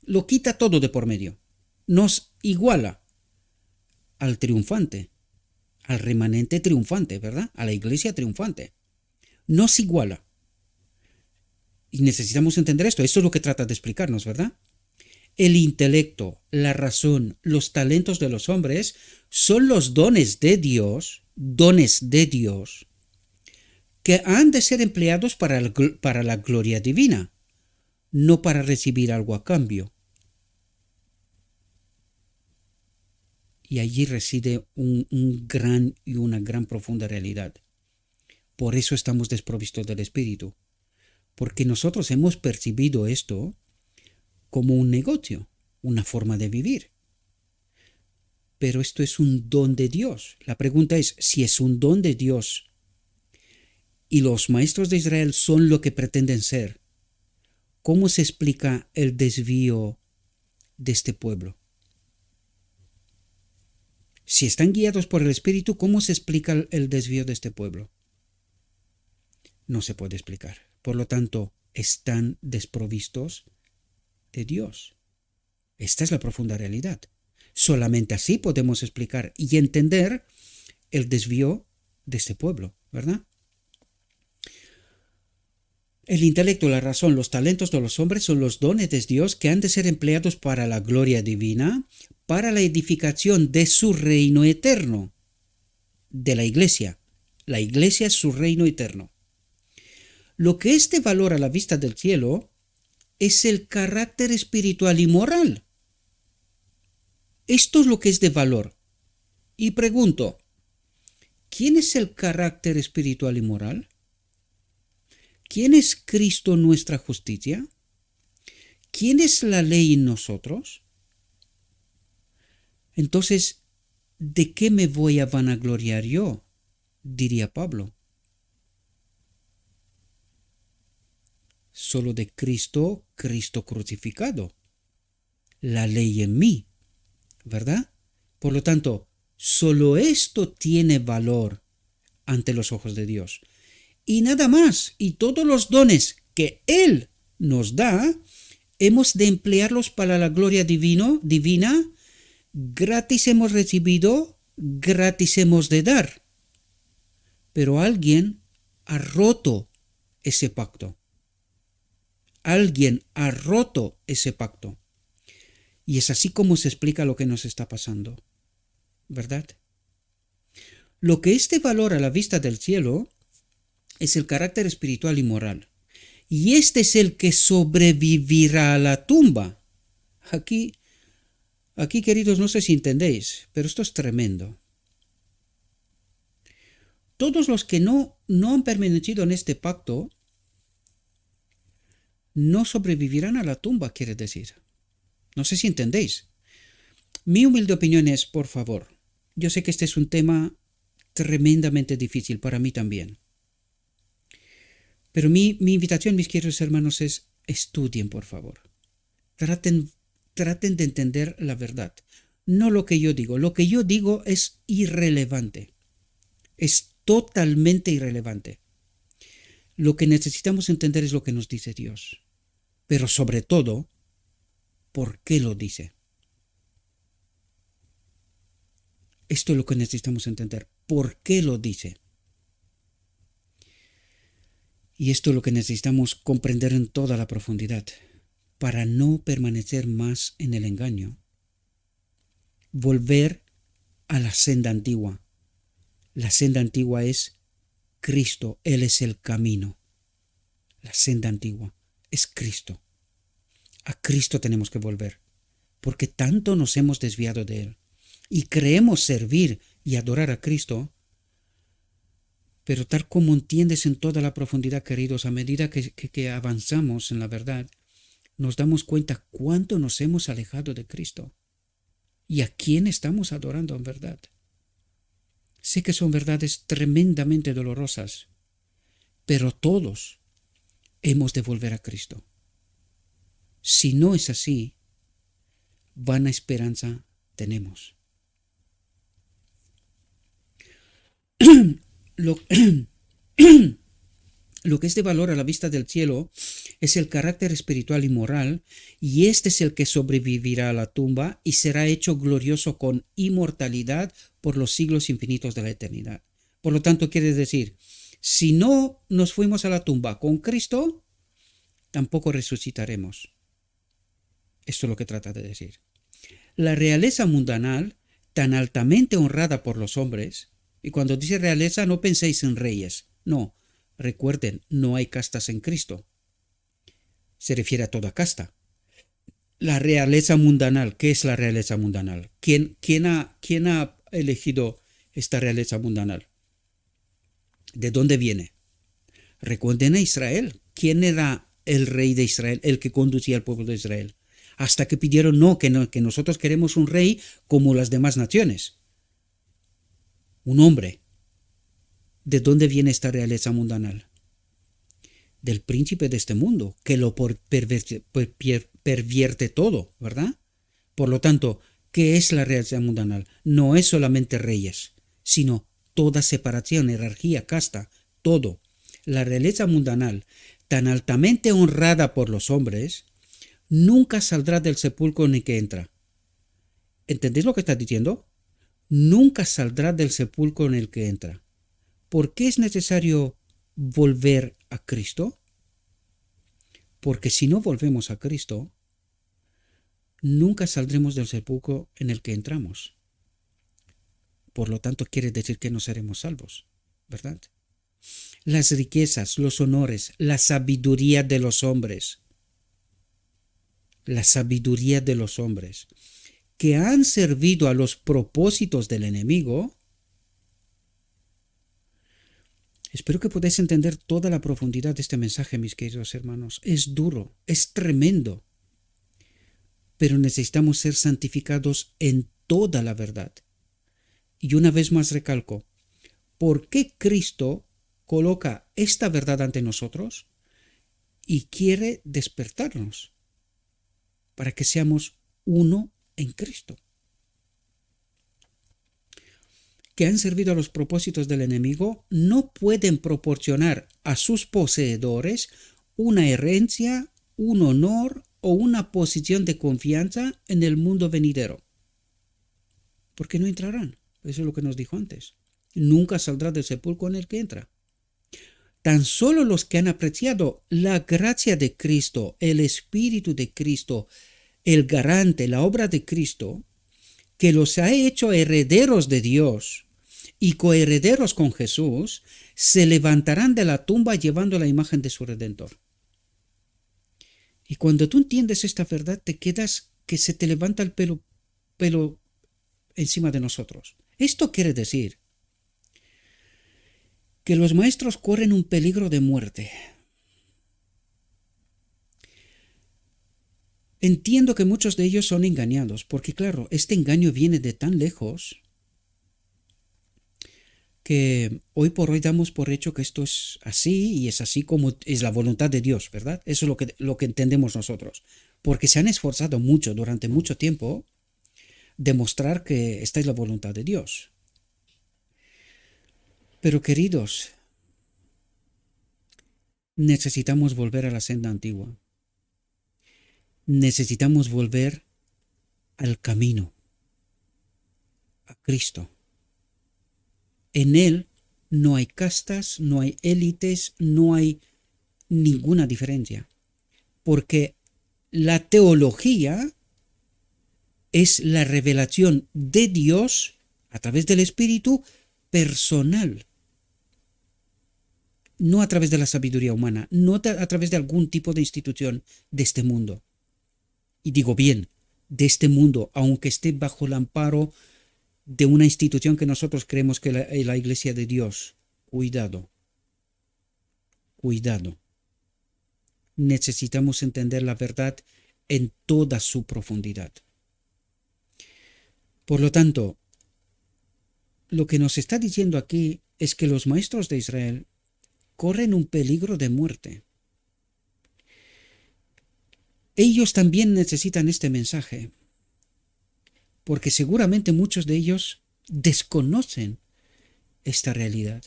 A: lo quita todo de por medio, nos iguala al triunfante, al remanente triunfante, ¿verdad? A la iglesia triunfante. Nos iguala. Y necesitamos entender esto. Esto es lo que trata de explicarnos, ¿verdad? El intelecto, la razón, los talentos de los hombres son los dones de Dios, que han de ser empleados para la gloria divina, no para recibir algo a cambio. Y allí reside una gran profunda realidad. Por eso estamos desprovistos del Espíritu, porque nosotros hemos percibido esto como un negocio, una forma de vivir. Pero esto es un don de Dios. La pregunta es, si es un don de Dios y los maestros de Israel son lo que pretenden ser, ¿cómo se explica el desvío de este pueblo? Si están guiados por el Espíritu, ¿cómo se explica el desvío de este pueblo? No se puede explicar. Por lo tanto, están desprovistos de Dios. Esta es la profunda realidad. Solamente así podemos explicar y entender el desvío de este pueblo, ¿verdad? El intelecto, la razón, los talentos de los hombres son los dones de Dios que han de ser empleados para la gloria divina, para la edificación de su reino eterno, de la iglesia. La iglesia es su reino eterno. Lo que es de valor a la vista del cielo es el carácter espiritual y moral. Esto es lo que es de valor. Y pregunto, ¿quién es el carácter espiritual y moral? ¿Quién es Cristo nuestra justicia? ¿Quién es la ley en nosotros? Entonces, ¿de qué me voy a vanagloriar yo? Diría Pablo. Solo de Cristo, Cristo crucificado. La ley en mí, ¿verdad? Por lo tanto, solo esto tiene valor ante los ojos de Dios. Y nada más, y todos los dones que Él nos da, hemos de emplearlos para la gloria divina. Gratis hemos recibido, gratis hemos de dar. Pero alguien ha roto ese pacto. Alguien ha roto ese pacto. Y es así como se explica lo que nos está pasando, ¿verdad? Lo que es de valor a la vista del cielo es el carácter espiritual y moral. Y este es el que sobrevivirá a la tumba. Aquí, queridos, no sé si entendéis, pero esto es tremendo. Todos los que no han permanecido en este pacto no sobrevivirán a la tumba, quiere decir. No sé si entendéis. Mi humilde opinión es, por favor, yo sé que este es un tema tremendamente difícil para mí también. Pero mi invitación, mis queridos hermanos, es estudien, por favor. Traten de entender la verdad. No lo que yo digo. Lo que yo digo es irrelevante. Es totalmente irrelevante. Lo que necesitamos entender es lo que nos dice Dios. Pero sobre todo, ¿por qué lo dice? Esto es lo que necesitamos entender. ¿Por qué lo dice? Y esto es lo que necesitamos comprender en toda la profundidad, para no permanecer más en el engaño. Volver a la senda antigua. La senda antigua es Cristo, Él es el camino. La senda antigua es Cristo. A Cristo tenemos que volver, porque tanto nos hemos desviado de Él. Y creemos servir y adorar a Cristo. Pero tal como entiendes en toda la profundidad, queridos, a medida que avanzamos en la verdad, nos damos cuenta cuánto nos hemos alejado de Cristo y a quién estamos adorando en verdad. Sé que son verdades tremendamente dolorosas, pero todos hemos de volver a Cristo. Si no es así, vana esperanza tenemos. Lo que es de valor a la vista del cielo es el carácter espiritual y moral, y este es el que sobrevivirá a la tumba y será hecho glorioso con inmortalidad por los siglos infinitos de la eternidad. Por lo tanto, quiere decir, si no nos fuimos a la tumba con Cristo, tampoco resucitaremos. Esto es lo que trata de decir. La realeza mundanal, tan altamente honrada por los hombres, y cuando dice realeza no penséis en reyes, no, recuerden, no hay castas en Cristo. Se refiere a toda casta. La realeza mundanal, ¿qué es la realeza mundanal? ¿Quién ha elegido esta realeza mundanal? ¿De dónde viene? Recuerden a Israel. ¿Quién era el rey de Israel, el que conducía al pueblo de Israel? Hasta que pidieron que nosotros queremos un rey como las demás naciones. Un hombre. ¿De dónde viene esta realeza mundanal? Del príncipe de este mundo, que lo pervierte todo, ¿verdad? Por lo tanto, ¿qué es la realeza mundanal? No es solamente reyes, sino toda separación, jerarquía, casta, todo. La realeza mundanal, tan altamente honrada por los hombres, nunca saldrá del sepulcro ni que entra. ¿Entendéis lo que está diciendo? Nunca saldrá del sepulcro en el que entra. ¿Por qué es necesario volver a Cristo? Porque si no volvemos a Cristo, nunca saldremos del sepulcro en el que entramos. Por lo tanto, quiere decir que no seremos salvos, ¿verdad? Las riquezas, los honores, la sabiduría de los hombres, que han servido a los propósitos del enemigo. Espero que podáis entender toda la profundidad de este mensaje, mis queridos hermanos. Es duro, es tremendo, pero necesitamos ser santificados en toda la verdad. Y una vez más recalco, ¿por qué Cristo coloca esta verdad ante nosotros y quiere despertarnos para que seamos uno en Cristo? Que han servido a los propósitos del enemigo no pueden proporcionar a sus poseedores una herencia, un honor o una posición de confianza en el mundo venidero. Porque no entrarán. Eso es lo que nos dijo antes. Nunca saldrá del sepulcro en el que entra. Tan solo los que han apreciado la gracia de Cristo, el Espíritu de Cristo, el garante, la obra de Cristo, que los ha hecho herederos de Dios y coherederos con Jesús, se levantarán de la tumba llevando la imagen de su Redentor. Y cuando tú entiendes esta verdad, te quedas que se te levanta el pelo encima de nosotros. Esto quiere decir que los maestros corren un peligro de muerte. Entiendo que muchos de ellos son engañados, porque claro, este engaño viene de tan lejos que hoy por hoy damos por hecho que esto es así y es así como es la voluntad de Dios, ¿verdad? Eso es lo que entendemos nosotros, porque se han esforzado mucho durante mucho tiempo demostrar que esta es la voluntad de Dios. Pero queridos, necesitamos volver a la senda antigua. Necesitamos volver al camino, a Cristo. En Él no hay castas, no hay élites, no hay ninguna diferencia. Porque la teología es la revelación de Dios a través del Espíritu personal. No a través de la sabiduría humana, no a través de algún tipo de institución de este mundo. Y digo bien, de este mundo, aunque esté bajo el amparo de una institución que nosotros creemos que es la Iglesia de Dios. Cuidado, cuidado. Necesitamos entender la verdad en toda su profundidad. Por lo tanto, lo que nos está diciendo aquí es que los maestros de Israel corren un peligro de muerte. Ellos también necesitan este mensaje, porque seguramente muchos de ellos desconocen esta realidad.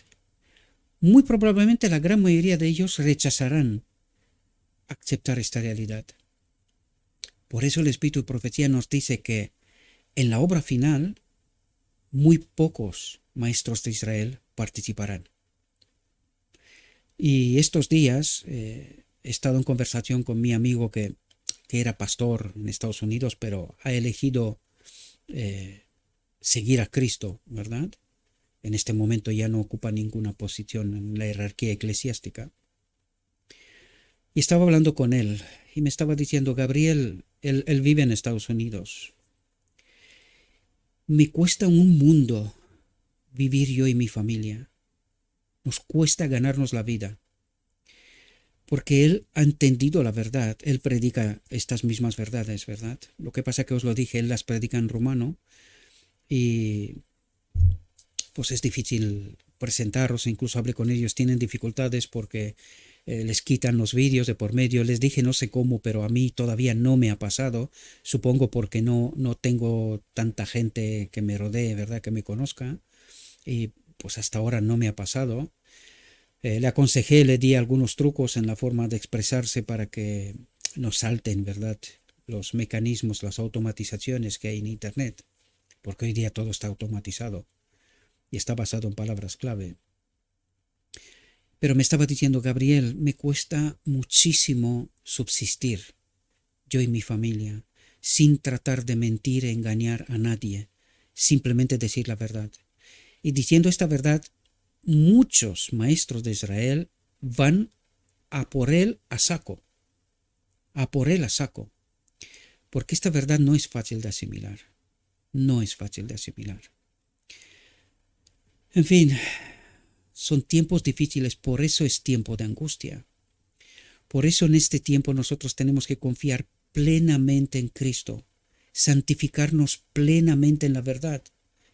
A: Muy probablemente la gran mayoría de ellos rechazarán aceptar esta realidad. Por eso el Espíritu de Profecía nos dice que en la obra final muy pocos maestros de Israel participarán. Y estos días he estado en conversación con mi amigo que era pastor en Estados Unidos, pero ha elegido seguir a Cristo, ¿verdad? En este momento ya no ocupa ninguna posición en la jerarquía eclesiástica. Y estaba hablando con él y me estaba diciendo, Gabriel, él vive en Estados Unidos. Me cuesta un mundo vivir yo y mi familia. Nos cuesta ganarnos la vida. Porque él ha entendido la verdad. Él predica estas mismas verdades, ¿verdad? Lo que pasa que os lo dije, él las predica en rumano y pues es difícil presentarlos, incluso hablé con ellos, tienen dificultades porque les quitan los vídeos de por medio. Les dije no sé cómo, pero a mí todavía no me ha pasado, supongo porque no tengo tanta gente que me rodee, ¿verdad?, que me conozca, y pues hasta ahora no me ha pasado. Le aconsejé, le di algunos trucos en la forma de expresarse para que no salten, ¿verdad?, los mecanismos, las automatizaciones que hay en Internet. porque hoy día todo está automatizado y está basado en palabras clave. Pero me estaba diciendo, Gabriel, me cuesta muchísimo subsistir, yo y mi familia, sin tratar de mentir e engañar a nadie, simplemente decir la verdad. Y diciendo esta verdad, muchos maestros de Israel van a por él a saco, porque esta verdad no es fácil de asimilar, no es fácil de asimilar. En fin, son tiempos difíciles, por eso es tiempo de angustia. Por eso en este tiempo nosotros tenemos que confiar plenamente en Cristo, santificarnos plenamente en la verdad,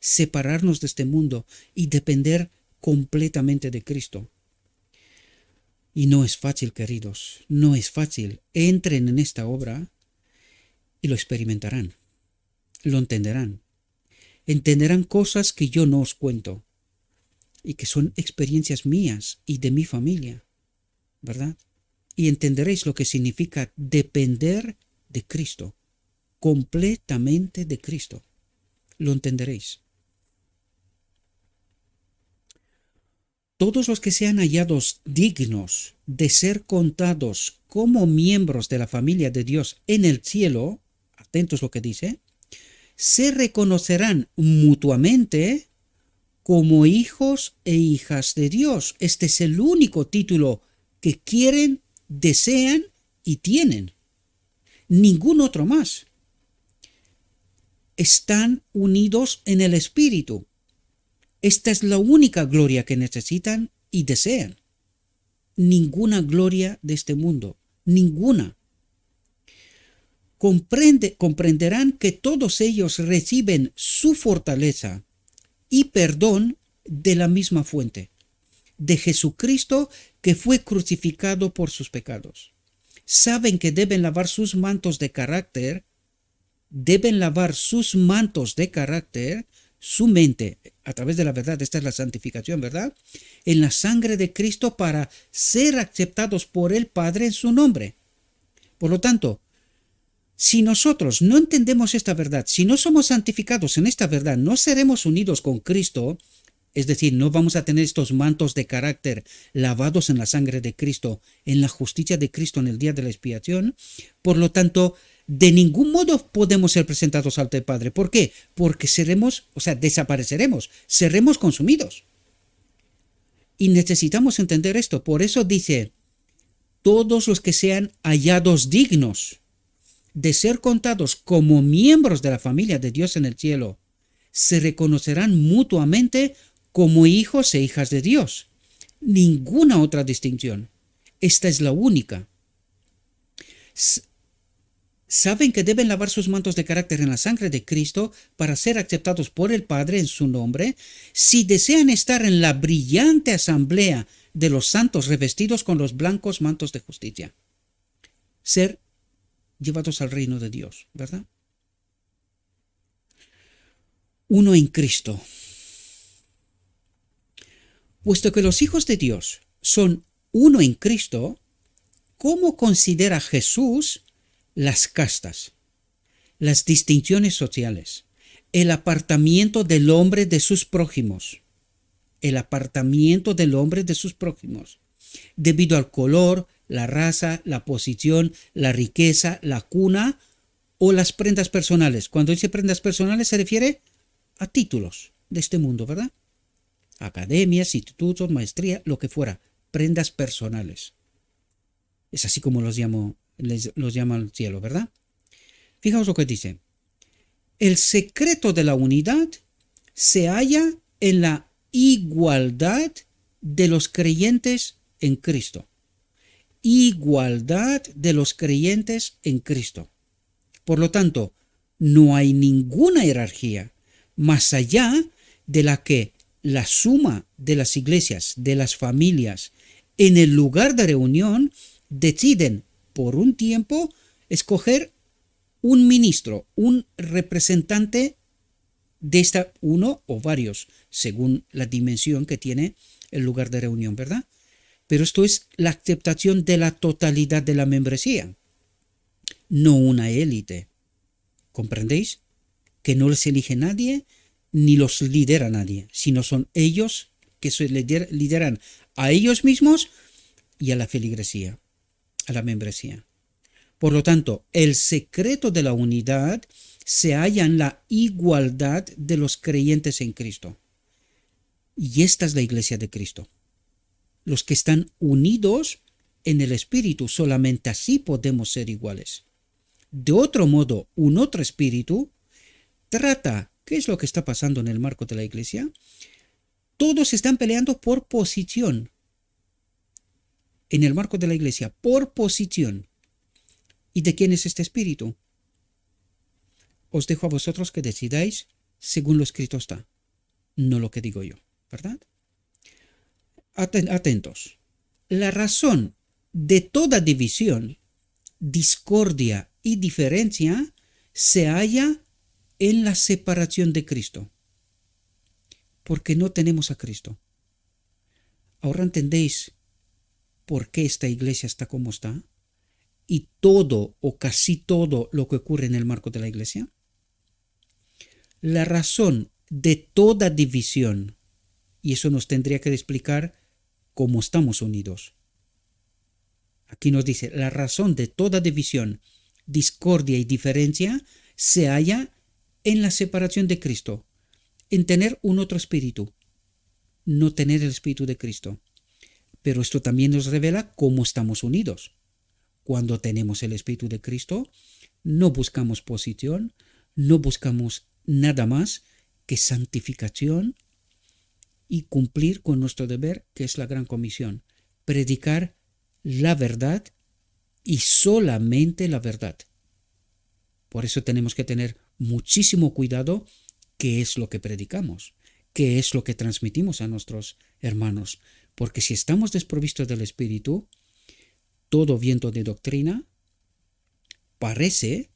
A: separarnos de este mundo y depender completamente de Cristo. Y no es fácil, queridos, no es fácil. Entren en esta obra y lo experimentarán, lo entenderán. Entenderán cosas que yo no os cuento y que son experiencias mías y de mi familia, ¿verdad? Y entenderéis lo que significa depender de Cristo, completamente de Cristo. Lo entenderéis. Todos los que sean hallados dignos de ser contados como miembros de la familia de Dios en el cielo, atentos lo que dice, se reconocerán mutuamente como hijos e hijas de Dios. Este es el único título que quieren, desean y tienen. Ningún otro más. Están unidos en el Espíritu. Esta es la única gloria que necesitan y desean. Ninguna gloria de este mundo. Ninguna. Comprenderán que todos ellos reciben su fortaleza y perdón de la misma fuente, de Jesucristo que fue crucificado por sus pecados. Saben que deben lavar sus mantos de carácter, su mente, a través de la verdad. Esta es la santificación, ¿verdad? En la sangre de Cristo para ser aceptados por el Padre en su nombre. Por lo tanto, si nosotros no entendemos esta verdad, si no somos santificados en esta verdad, no seremos unidos con Cristo, es decir, no vamos a tener estos mantos de carácter lavados en la sangre de Cristo, en la justicia de Cristo en el día de la expiación. Por lo tanto, de ningún modo podemos ser presentados ante el Padre. ¿Por qué? Porque desapareceremos, seremos consumidos. Y necesitamos entender esto. Por eso dice, todos los que sean hallados dignos de ser contados como miembros de la familia de Dios en el cielo, se reconocerán mutuamente como hijos e hijas de Dios. Ninguna otra distinción. Esta es la única. Saben que deben lavar sus mantos de carácter en la sangre de Cristo para ser aceptados por el Padre en su nombre, si desean estar en la brillante asamblea de los santos revestidos con los blancos mantos de justicia. Ser llevados al reino de Dios, ¿verdad? Uno en Cristo. Puesto que los hijos de Dios son uno en Cristo, ¿cómo considera Jesús las castas, las distinciones sociales, el apartamiento del hombre de sus prójimos? El apartamiento del hombre de sus prójimos, debido al color, la raza, la posición, la riqueza, la cuna o las prendas personales. Cuando dice prendas personales se refiere a títulos de este mundo, ¿verdad? Academias, institutos, maestría, lo que fuera, prendas personales. Es así como los llama el cielo, ¿verdad? Fijaos lo que dice. El secreto de la unidad se halla en la igualdad de los creyentes en Cristo. Igualdad de los creyentes en Cristo. Por lo tanto, no hay ninguna jerarquía más allá de la que la suma de las iglesias, de las familias, en el lugar de reunión, deciden por un tiempo escoger un ministro, un representante de uno o varios, según la dimensión que tiene el lugar de reunión, ¿verdad? Pero esto es la aceptación de la totalidad de la membresía, no una élite. ¿Comprendéis? que no les elige nadie ni los lidera nadie, sino son ellos que se lideran a ellos mismos y a la feligresía, a la membresía. Por lo tanto, el secreto de la unidad se halla en la igualdad de los creyentes en Cristo. Y esta es la iglesia de Cristo. Los que están unidos en el Espíritu, solamente así podemos ser iguales. De otro modo, un otro espíritu trata, ¿qué es lo que está pasando en el marco de la iglesia? Todos están peleando por posición. En el marco de la iglesia, por posición. ¿Y de quién es este espíritu? Os dejo a vosotros que decidáis según lo escrito está, no lo que digo yo, ¿verdad? Atentos. La razón de toda división, discordia y diferencia se halla en la separación de Cristo, porque no tenemos a Cristo. Ahora entendéis por qué esta iglesia está como está y todo o casi todo lo que ocurre en el marco de la iglesia. La razón de toda división, y eso nos tendría que explicar cómo estamos unidos. Aquí nos dice, la razón de toda división, discordia y diferencia se halla en la separación de Cristo, en tener un otro espíritu, no tener el espíritu de Cristo. Pero esto también nos revela cómo estamos unidos. Cuando tenemos el espíritu de Cristo, no buscamos posición, no buscamos nada más que santificación y cumplir con nuestro deber, que es la gran comisión, predicar la verdad y solamente la verdad. Por eso tenemos que tener muchísimo cuidado qué es lo que predicamos, qué es lo que transmitimos a nuestros hermanos, porque si estamos desprovistos del Espíritu, todo viento de doctrina parece,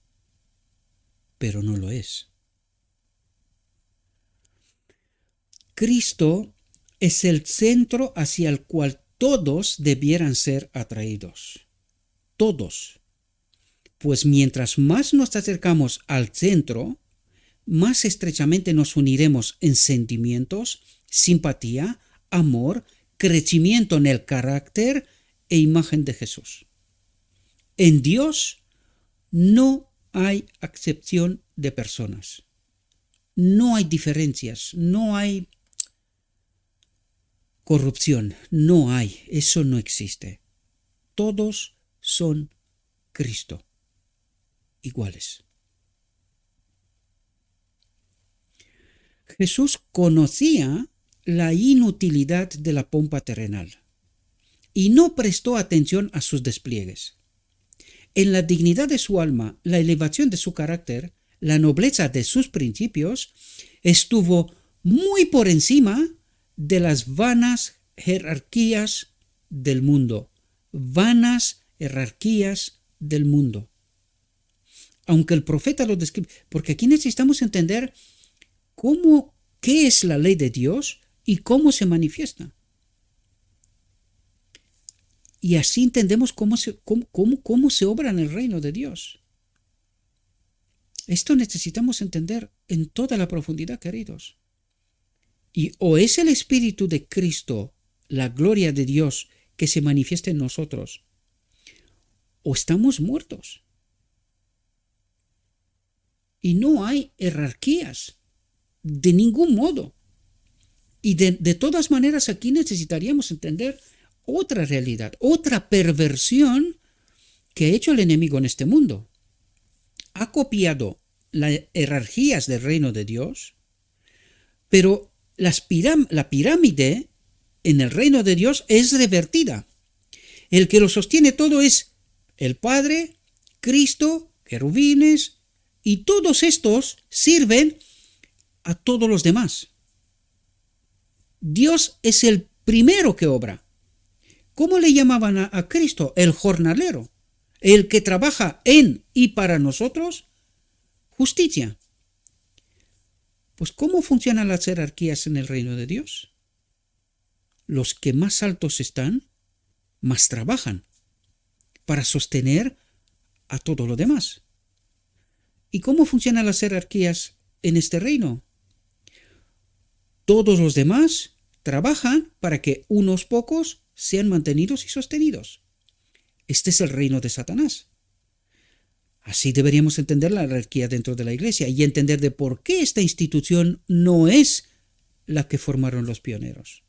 A: pero no lo es. Cristo es el centro hacia el cual todos debieran ser atraídos. Todos. Pues mientras más nos acercamos al centro, más estrechamente nos uniremos en sentimientos, simpatía, amor, crecimiento en el carácter e imagen de Jesús. En Dios no hay acepción de personas. No hay diferencias, no hay corrupción, no hay, eso no existe. Todos son Cristo, iguales. Jesús conocía la inutilidad de la pompa terrenal y no prestó atención a sus despliegues. En la dignidad de su alma, la elevación de su carácter, la nobleza de sus principios, estuvo muy por encima de las vanas jerarquías del mundo. Vanas jerarquías del mundo. Aunque el profeta lo describe, porque aquí necesitamos entender qué es la ley de Dios y cómo se manifiesta. Y así entendemos cómo se obra en el reino de Dios. Esto necesitamos entender en toda la profundidad, queridos. Y o es el Espíritu de Cristo, la gloria de Dios, que se manifiesta en nosotros, o estamos muertos. Y no hay jerarquías, de ningún modo. Y de todas maneras aquí necesitaríamos entender otra realidad, otra perversión que ha hecho el enemigo en este mundo. Ha copiado las jerarquías del reino de Dios, pero la pirámide en el reino de Dios es revertida. El que lo sostiene todo es el Padre, Cristo, querubines, y todos estos sirven a todos los demás. Dios es el primero que obra. ¿Cómo le llamaban a Cristo? El jornalero, el que trabaja en y para nosotros. Justicia. Pues ¿cómo funcionan las jerarquías en el reino de Dios? Los que más altos están, más trabajan para sostener a todo lo demás. ¿Y cómo funcionan las jerarquías en este reino. Todos los demás trabajan para que unos pocos sean mantenidos y sostenidos. Este es el reino de Satanás. Así deberíamos entender la jerarquía dentro de la iglesia y entender de por qué esta institución no es la que formaron los pioneros.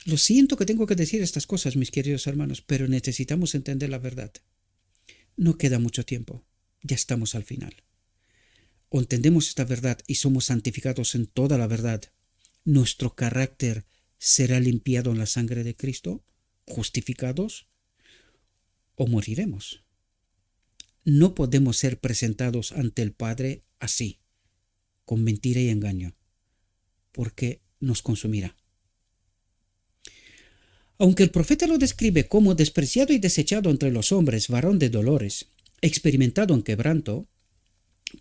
A: Lo siento que tengo que decir estas cosas, mis queridos hermanos, pero necesitamos entender la verdad. No queda mucho tiempo, ya estamos al final. O entendemos esta verdad y somos santificados en toda la verdad, nuestro carácter será limpiado en la sangre de Cristo, justificados, o moriremos. No podemos ser presentados ante el Padre así, con mentira y engaño, porque nos consumirá. Aunque el profeta lo describe como despreciado y desechado entre los hombres, varón de dolores, experimentado en quebranto,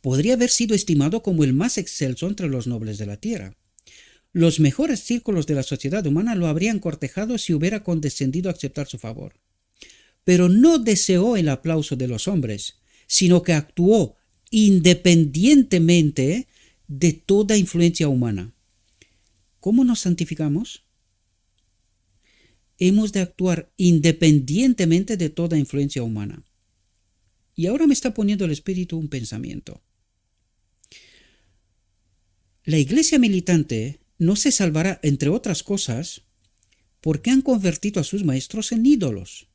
A: podría haber sido estimado como el más excelso entre los nobles de la tierra. Los mejores círculos de la sociedad humana lo habrían cortejado si hubiera condescendido a aceptar su favor. Pero no deseó el aplauso de los hombres, sino que actuó independientemente de toda influencia humana. ¿Cómo nos santificamos? Hemos de actuar independientemente de toda influencia humana. Y ahora me está poniendo el Espíritu un pensamiento. La iglesia militante no se salvará, entre otras cosas, porque han convertido a sus maestros en ídolos.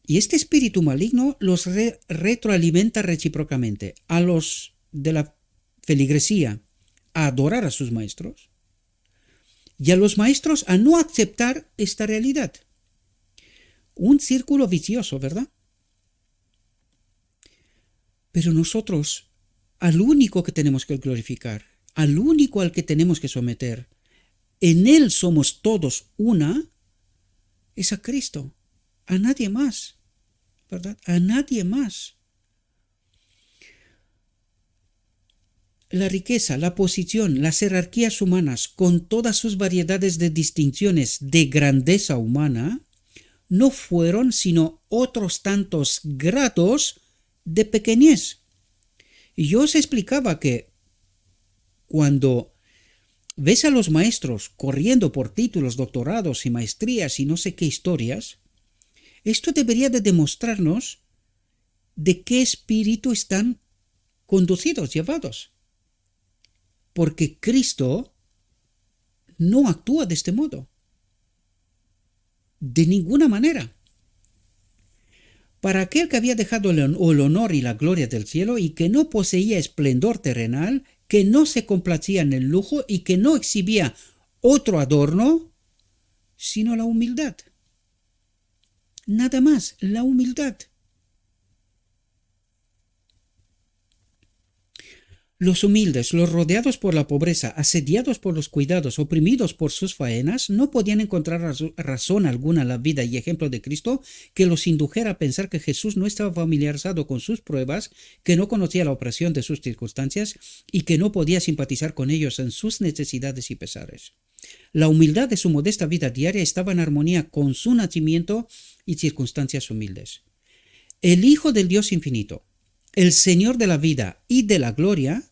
A: Y este espíritu maligno los retroalimenta recíprocamente a los de la feligresía a adorar a sus maestros y a los maestros a no aceptar esta realidad. Un círculo vicioso, ¿verdad? Pero nosotros, al único que tenemos que glorificar, al único al que tenemos que someter, en Él somos todos una, es a Cristo, a nadie más, ¿verdad? A nadie más. La riqueza, la posición, las jerarquías humanas, con todas sus variedades de distinciones de grandeza humana, no fueron sino otros tantos grados de pequeñez. Y yo os explicaba que cuando ves a los maestros corriendo por títulos, doctorados y maestrías y no sé qué historias, esto debería de demostrarnos de qué espíritu están conducidos, llevados. Porque Cristo no actúa de este modo. De ninguna manera. Para aquel que había dejado el honor y la gloria del cielo y que no poseía esplendor terrenal, que no se complacía en el lujo y que no exhibía otro adorno, sino la humildad. Nada más, la humildad. Los humildes, los rodeados por la pobreza, asediados por los cuidados, oprimidos por sus faenas, no podían encontrar razón alguna en la vida y ejemplo de Cristo que los indujera a pensar que Jesús no estaba familiarizado con sus pruebas, que no conocía la opresión de sus circunstancias y que no podía simpatizar con ellos en sus necesidades y pesares. La humildad de su modesta vida diaria estaba en armonía con su nacimiento y circunstancias humildes. El Hijo del Dios infinito, el Señor de la vida y de la gloria,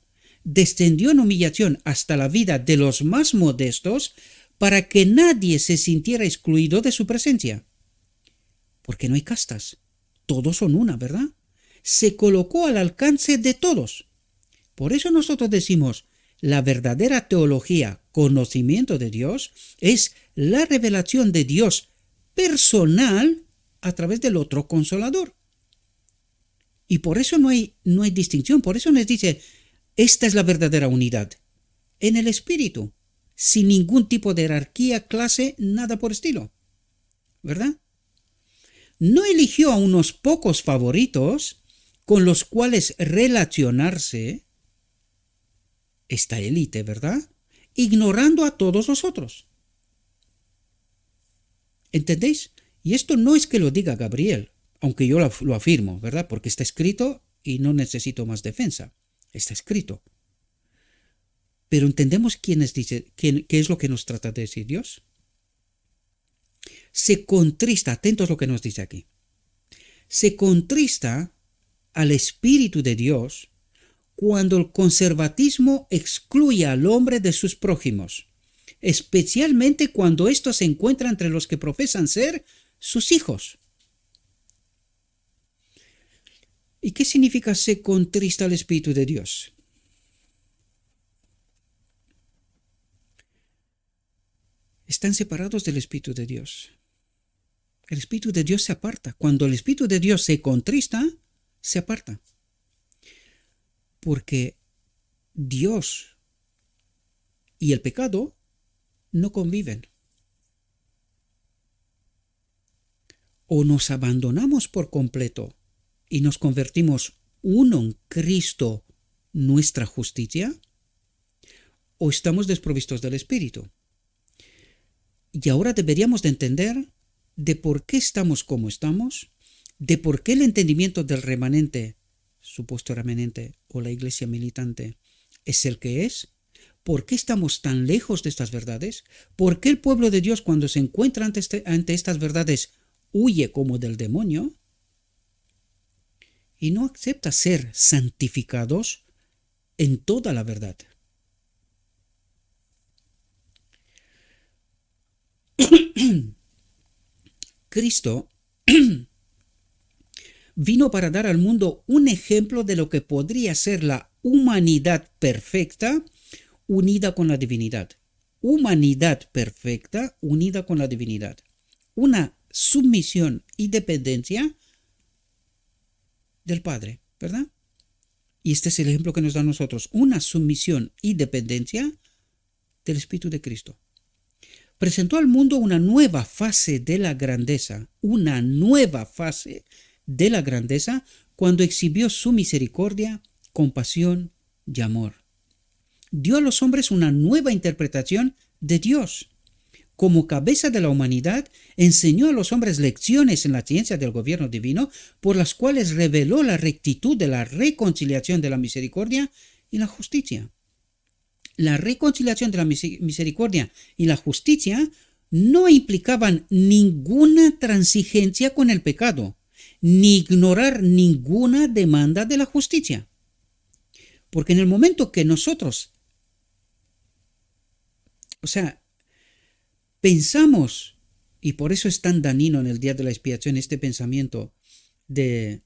A: descendió en humillación hasta la vida de los más modestos para que nadie se sintiera excluido de su presencia. Porque no hay castas, todos son una, ¿verdad? Se colocó al alcance de todos. Por eso nosotros decimos, la verdadera teología, conocimiento de Dios, es la revelación de Dios personal a través del otro consolador. Y por eso no hay distinción, por eso nos dice, esta es la verdadera unidad, en el espíritu, sin ningún tipo de jerarquía, clase, nada por estilo, ¿verdad? No eligió a unos pocos favoritos con los cuales relacionarse, esta élite, ¿verdad? Ignorando a todos los otros. ¿Entendéis? Y esto no es que lo diga Gabriel, aunque yo lo afirmo, ¿verdad? Porque está escrito y no necesito más defensa. Está escrito. Pero entendemos qué es lo que nos trata de decir Dios. Se contrista, atentos a lo que nos dice aquí. Se contrista al Espíritu de Dios cuando el conservatismo excluye al hombre de sus prójimos, especialmente cuando estos se encuentran entre los que profesan ser sus hijos. ¿Y qué significa se contrista el Espíritu de Dios? Están separados del Espíritu de Dios. El Espíritu de Dios se aparta. Cuando el Espíritu de Dios se contrista, se aparta. Porque Dios y el pecado no conviven. O nos abandonamos por completo y nos convertimos uno en Cristo, nuestra justicia, o estamos desprovistos del Espíritu. Y ahora deberíamos de entender de por qué estamos como estamos, de por qué el entendimiento del remanente, supuesto remanente, o la iglesia militante, es el que es, por qué estamos tan lejos de estas verdades, por qué el pueblo de Dios cuando se encuentra ante estas verdades huye como del demonio y no acepta ser santificados en toda la verdad. Cristo vino para dar al mundo un ejemplo de lo que podría ser la humanidad perfecta unida con la divinidad. Humanidad perfecta unida con la divinidad. Una sumisión y dependencia del Padre, ¿verdad? Y este es el ejemplo que nos da a nosotros. Una sumisión y dependencia del Espíritu de Cristo. Presentó al mundo una nueva fase de la grandeza, cuando exhibió su misericordia, compasión y amor. Dio a los hombres una nueva interpretación de Dios. Como cabeza de la humanidad, enseñó a los hombres lecciones en la ciencia del gobierno divino, por las cuales reveló la rectitud de la reconciliación de la misericordia y la justicia. La reconciliación de la misericordia y la justicia no implicaban ninguna transigencia con el pecado, ni ignorar ninguna demanda de la justicia. Porque en el momento que nosotros, pensamos, y por eso es tan dañino en el día de la expiación este pensamiento de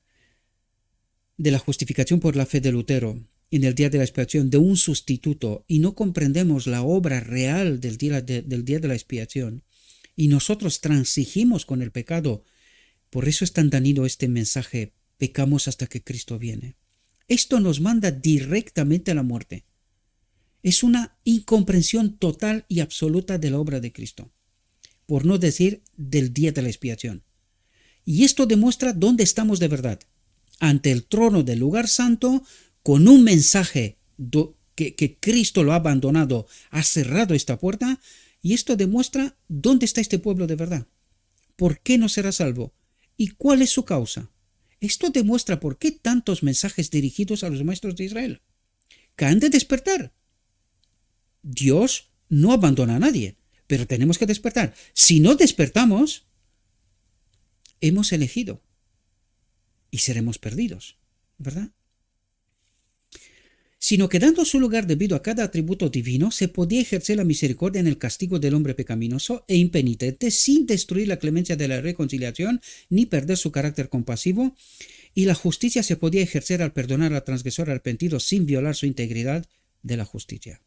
A: la justificación por la fe de Lutero, en el día de la expiación, de un sustituto, y no comprendemos la obra real del día de la expiación, y nosotros transigimos con el pecado. Por eso es tan dañino este mensaje: pecamos hasta que Cristo viene. Esto nos manda directamente a la muerte. Es una incomprensión total y absoluta de la obra de Cristo, por no decir del día de la expiación. Y esto demuestra dónde estamos de verdad: ante el trono del lugar santo, con un mensaje que Cristo lo ha abandonado, ha cerrado esta puerta, y esto demuestra dónde está este pueblo de verdad. ¿Por qué no será salvo? ¿Y cuál es su causa? Esto demuestra por qué tantos mensajes dirigidos a los maestros de Israel, que han de despertar. Dios no abandona a nadie, pero tenemos que despertar. Si no despertamos, hemos elegido y seremos perdidos, ¿verdad? Sino que dando su lugar debido a cada atributo divino, se podía ejercer la misericordia en el castigo del hombre pecaminoso e impenitente, sin destruir la clemencia de la reconciliación ni perder su carácter compasivo, y la justicia se podía ejercer al perdonar al transgresor arrepentido sin violar su integridad de la justicia.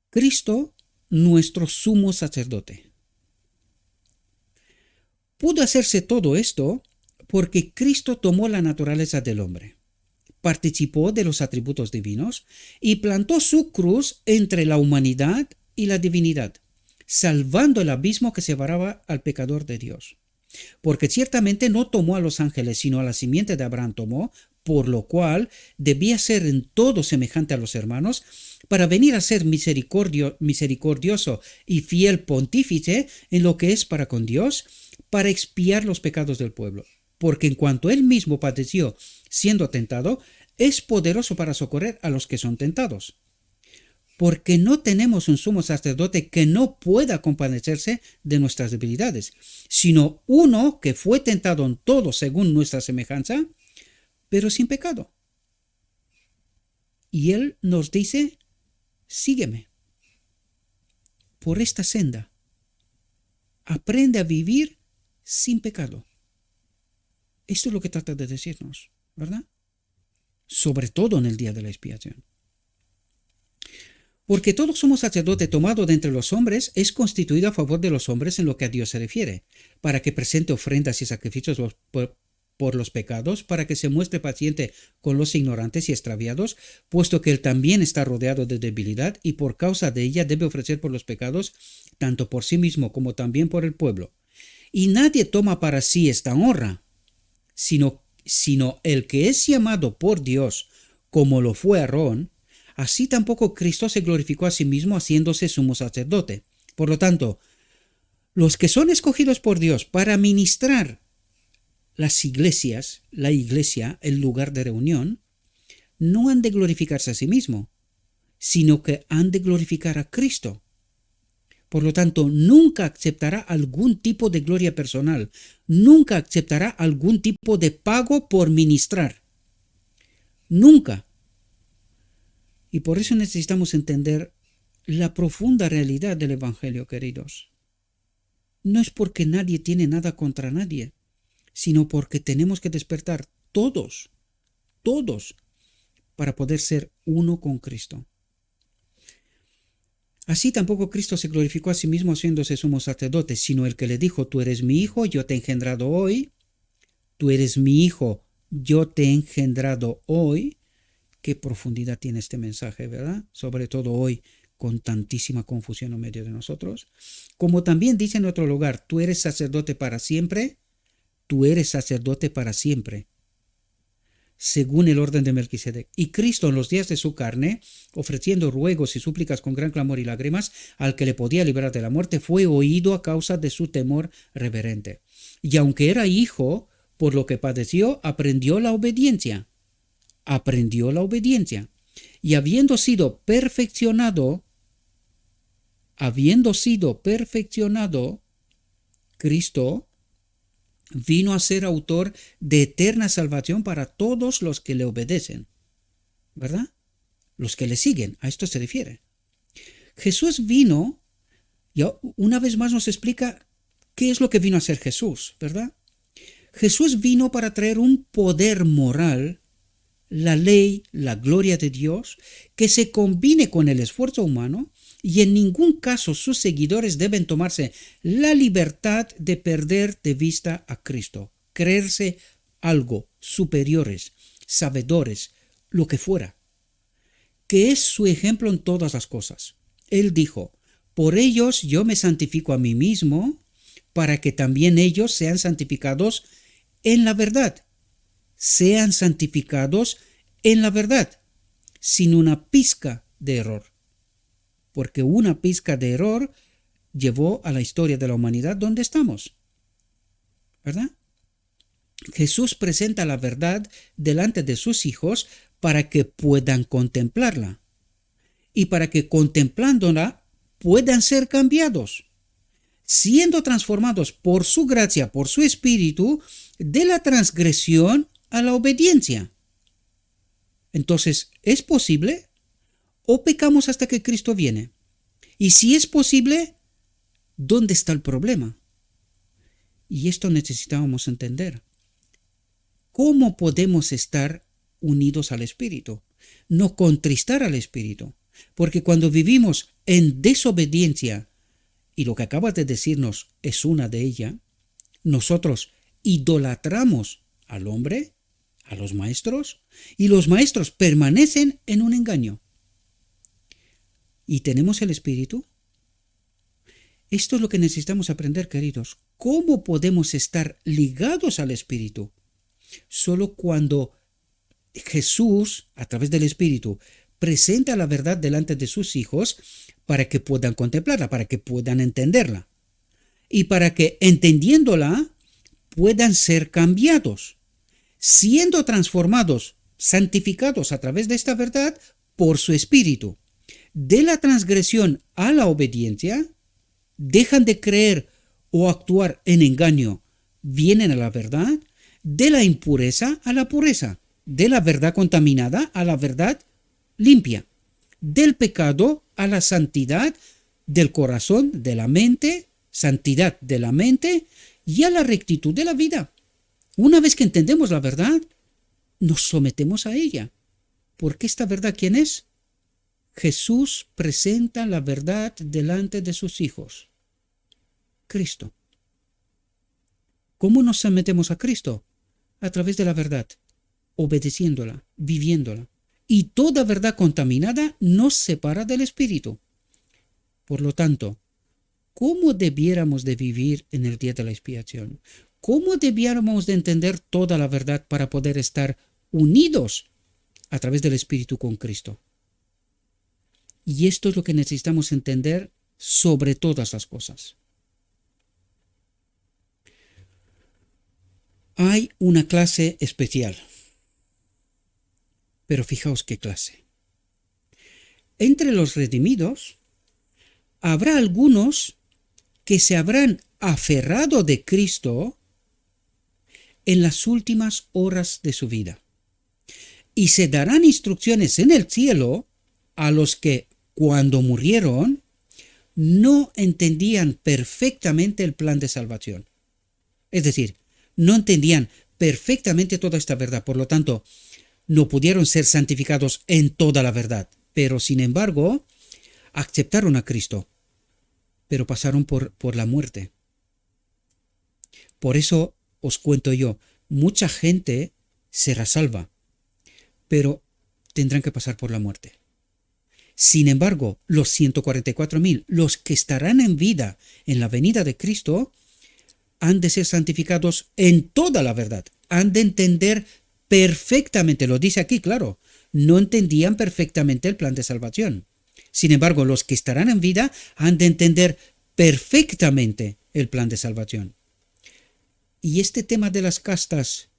A: Cristo, nuestro sumo sacerdote. Pudo hacerse todo esto porque Cristo tomó la naturaleza del hombre, participó de los atributos divinos y plantó su cruz entre la humanidad y la divinidad, salvando el abismo que separaba al pecador de Dios. Porque ciertamente no tomó a los ángeles, sino a la simiente de Abraham tomó, por lo cual debía ser en todo semejante a los hermanos, para venir a ser misericordioso y fiel pontífice en lo que es para con Dios, para expiar los pecados del pueblo. Porque en cuanto él mismo padeció siendo tentado, es poderoso para socorrer a los que son tentados. Porque no tenemos un sumo sacerdote que no pueda compadecerse de nuestras debilidades, sino uno que fue tentado en todo según nuestra semejanza, pero sin pecado. Y Él nos dice, sígueme por esta senda. Aprende a vivir sin pecado. Esto es lo que trata de decirnos, ¿verdad? Sobre todo en el día de la expiación. Porque todo sumo sacerdote tomado de entre los hombres es constituido a favor de los hombres en lo que a Dios se refiere, para que presente ofrendas y sacrificios por los pecados, para que se muestre paciente con los ignorantes y extraviados, puesto que él también está rodeado de debilidad y por causa de ella debe ofrecer por los pecados, tanto por sí mismo como también por el pueblo. Y nadie toma para sí esta honra, sino el que es llamado por Dios, como lo fue Aarón. Así tampoco Cristo se glorificó a sí mismo haciéndose sumo sacerdote. Por lo tanto, los que son escogidos por Dios para ministrar las iglesias, la iglesia, el lugar de reunión, no han de glorificarse a sí mismo, sino que han de glorificar a Cristo. Por lo tanto, nunca aceptará algún tipo de gloria personal, nunca aceptará algún tipo de pago por ministrar. Nunca. Y por eso necesitamos entender la profunda realidad del Evangelio, queridos. No es porque nadie tiene nada contra nadie, sino porque tenemos que despertar todos, para poder ser uno con Cristo. Así tampoco Cristo se glorificó a sí mismo haciéndose sumo sacerdote, sino el que le dijo, tú eres mi hijo, yo te he engendrado hoy. Tú eres mi hijo, yo te he engendrado hoy. Qué profundidad tiene este mensaje, ¿verdad? Sobre todo hoy, con tantísima confusión en medio de nosotros. Como también dice en otro lugar, tú eres sacerdote para siempre, tú eres sacerdote para siempre, según el orden de Melquisedec. Y Cristo en los días de su carne, ofreciendo ruegos y súplicas con gran clamor y lágrimas, al que le podía librar de la muerte, fue oído a causa de su temor reverente. Y aunque era hijo, por lo que padeció, aprendió la obediencia. Y habiendo sido perfeccionado, Cristo vino a ser autor de eterna salvación para todos los que le obedecen, ¿verdad? Los que le siguen, a esto se refiere. Jesús vino, y una vez más nos explica qué es lo que vino a hacer Jesús, ¿verdad? Jesús vino para traer un poder moral, la ley, la gloria de Dios, que se combine con el esfuerzo humano, y en ningún caso sus seguidores deben tomarse la libertad de perder de vista a Cristo, creerse algo, superiores, sabedores, lo que fuera, que es su ejemplo en todas las cosas. Él dijo, por ellos yo me santifico a mí mismo, para que también ellos sean santificados en la verdad. Sean santificados en la verdad, sin una pizca de error. Porque una pizca de error llevó a la historia de la humanidad donde estamos, ¿verdad? Jesús presenta la verdad delante de sus hijos para que puedan contemplarla y para que contemplándola puedan ser cambiados, siendo transformados por su gracia, por su espíritu, de la transgresión a la obediencia. Entonces, ¿es posible? ¿O pecamos hasta que Cristo viene? Y si es posible, ¿dónde está el problema? Y esto necesitábamos entender. ¿Cómo podemos estar unidos al Espíritu? No contristar al Espíritu. Porque cuando vivimos en desobediencia, y lo que acabas de decirnos es una de ellas, nosotros idolatramos al hombre, a los maestros, y los maestros permanecen en un engaño. ¿Y tenemos el Espíritu? Esto es lo que necesitamos aprender, queridos. ¿Cómo podemos estar ligados al Espíritu? Solo cuando Jesús, a través del Espíritu, presenta la verdad delante de sus hijos para que puedan contemplarla, para que puedan entenderla. Y para que, entendiéndola, puedan ser cambiados, siendo transformados, santificados a través de esta verdad por su Espíritu. De la transgresión a la obediencia, dejan de creer o actuar en engaño, vienen a la verdad, de la impureza a la pureza, de la verdad contaminada a la verdad limpia, del pecado a la santidad del corazón, de la mente, santidad de la mente y a la rectitud de la vida. Una vez que entendemos la verdad, nos sometemos a ella. Porque esta verdad, ¿quién es? Jesús presenta la verdad delante de sus hijos. Cristo. ¿Cómo nos sometemos a Cristo? A través de la verdad, obedeciéndola, viviéndola. Y toda verdad contaminada nos separa del Espíritu. Por lo tanto, ¿cómo debiéramos de vivir en el día de la expiación? ¿Cómo debiéramos de entender toda la verdad para poder estar unidos a través del Espíritu con Cristo? Y esto es lo que necesitamos entender sobre todas las cosas. Hay una clase especial. Pero fijaos qué clase. Entre los redimidos habrá algunos que se habrán aferrado de Cristo en las últimas horas de su vida. Y se darán instrucciones en el cielo a los que, cuando murieron, no entendían perfectamente el plan de salvación. Es decir, no entendían perfectamente toda esta verdad. Por lo tanto, no pudieron ser santificados en toda la verdad. Pero, sin embargo, aceptaron a Cristo. Pero pasaron por la muerte. Por eso os cuento yo, mucha gente será salva, pero tendrán que pasar por la muerte. Sin embargo, los 144.000, los que estarán en vida en la venida de Cristo, han de ser santificados en toda la verdad. Han de entender perfectamente, lo dice aquí, claro, no entendían perfectamente el plan de salvación. Sin embargo, los que estarán en vida han de entender perfectamente el plan de salvación. ¿Y este tema de las castas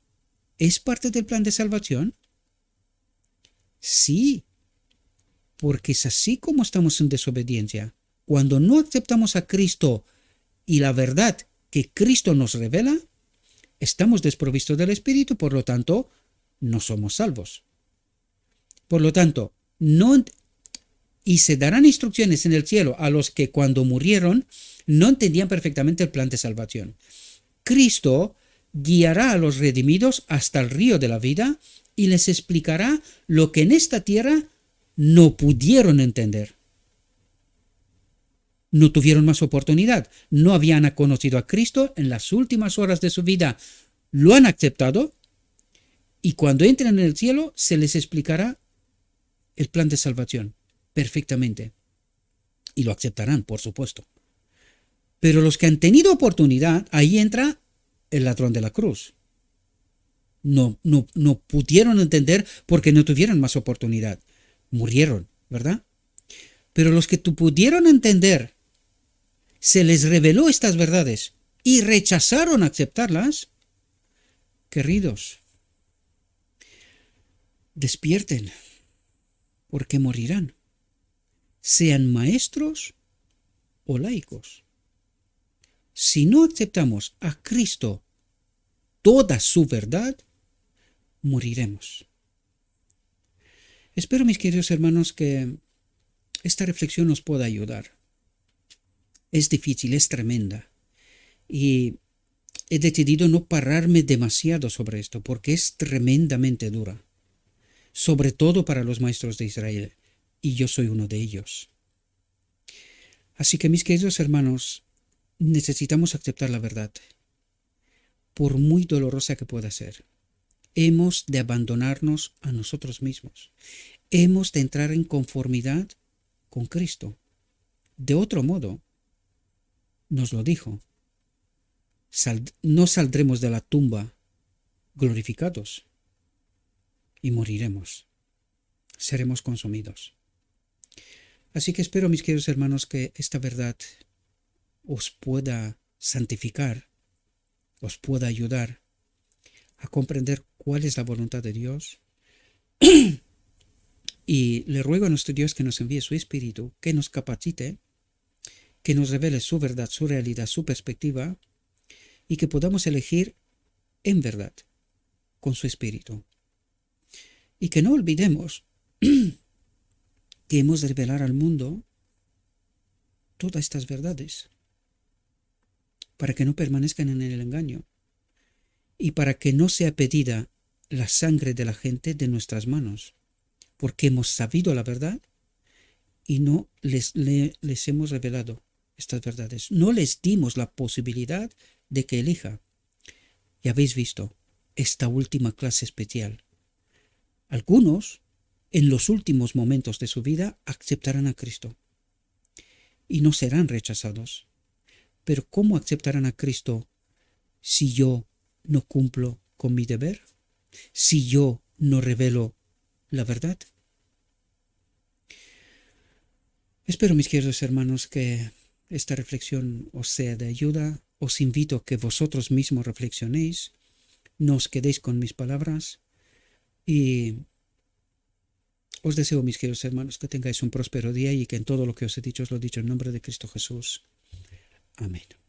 A: es parte del plan de salvación? Sí, porque es así como estamos en desobediencia. Cuando no aceptamos a Cristo y la verdad que Cristo nos revela, estamos desprovistos del Espíritu, por lo tanto, no somos salvos. Por lo tanto, y se darán instrucciones en el cielo a los que cuando murieron no entendían perfectamente el plan de salvación. Cristo guiará a los redimidos hasta el río de la vida y les explicará lo que en esta tierra no pudieron entender. No tuvieron más oportunidad, no habían conocido a Cristo en las últimas horas de su vida, lo han aceptado y cuando entren en el cielo se les explicará el plan de salvación perfectamente y lo aceptarán, por supuesto. Pero los que han tenido oportunidad, ahí entra el ladrón de la cruz. No pudieron entender porque no tuvieron más oportunidad. Murieron, ¿verdad? Pero los que pudieron entender, se les reveló estas verdades y rechazaron aceptarlas. Queridos, despierten, porque morirán, sean maestros o laicos. Si no aceptamos a Cristo toda su verdad, moriremos. Espero, mis queridos hermanos, que esta reflexión nos pueda ayudar. Es difícil, es tremenda. Y he decidido no pararme demasiado sobre esto, porque es tremendamente dura. Sobre todo para los maestros de Israel. Y yo soy uno de ellos. Así que, mis queridos hermanos, necesitamos aceptar la verdad, por muy dolorosa que pueda ser. Hemos de abandonarnos a nosotros mismos. Hemos de entrar en conformidad con Cristo. De otro modo, nos lo dijo, no saldremos de la tumba glorificados y moriremos. Seremos consumidos. Así que espero, mis queridos hermanos, que esta verdad os pueda santificar, os pueda ayudar a comprender cuál es la voluntad de Dios. Y le ruego a nuestro Dios que nos envíe su Espíritu, que nos capacite, que nos revele su verdad, su realidad, su perspectiva, y que podamos elegir en verdad, con su Espíritu. Y que no olvidemos que hemos de revelar al mundo todas estas verdades, para que no permanezcan en el engaño y para que no sea pedida la sangre de la gente de nuestras manos, porque hemos sabido la verdad y no les hemos revelado estas verdades. No les dimos la posibilidad de que elija. Y habéis visto esta última clase especial. Algunos, en los últimos momentos de su vida, aceptarán a Cristo y no serán rechazados. Pero ¿cómo aceptarán a Cristo si yo no cumplo con mi deber? Si yo no revelo la verdad. Espero, mis queridos hermanos, que esta reflexión os sea de ayuda. Os invito a que vosotros mismos reflexionéis, no os quedéis con mis palabras y os deseo, mis queridos hermanos, que tengáis un próspero día y que en todo lo que os he dicho os lo he dicho en nombre de Cristo Jesús. Amén.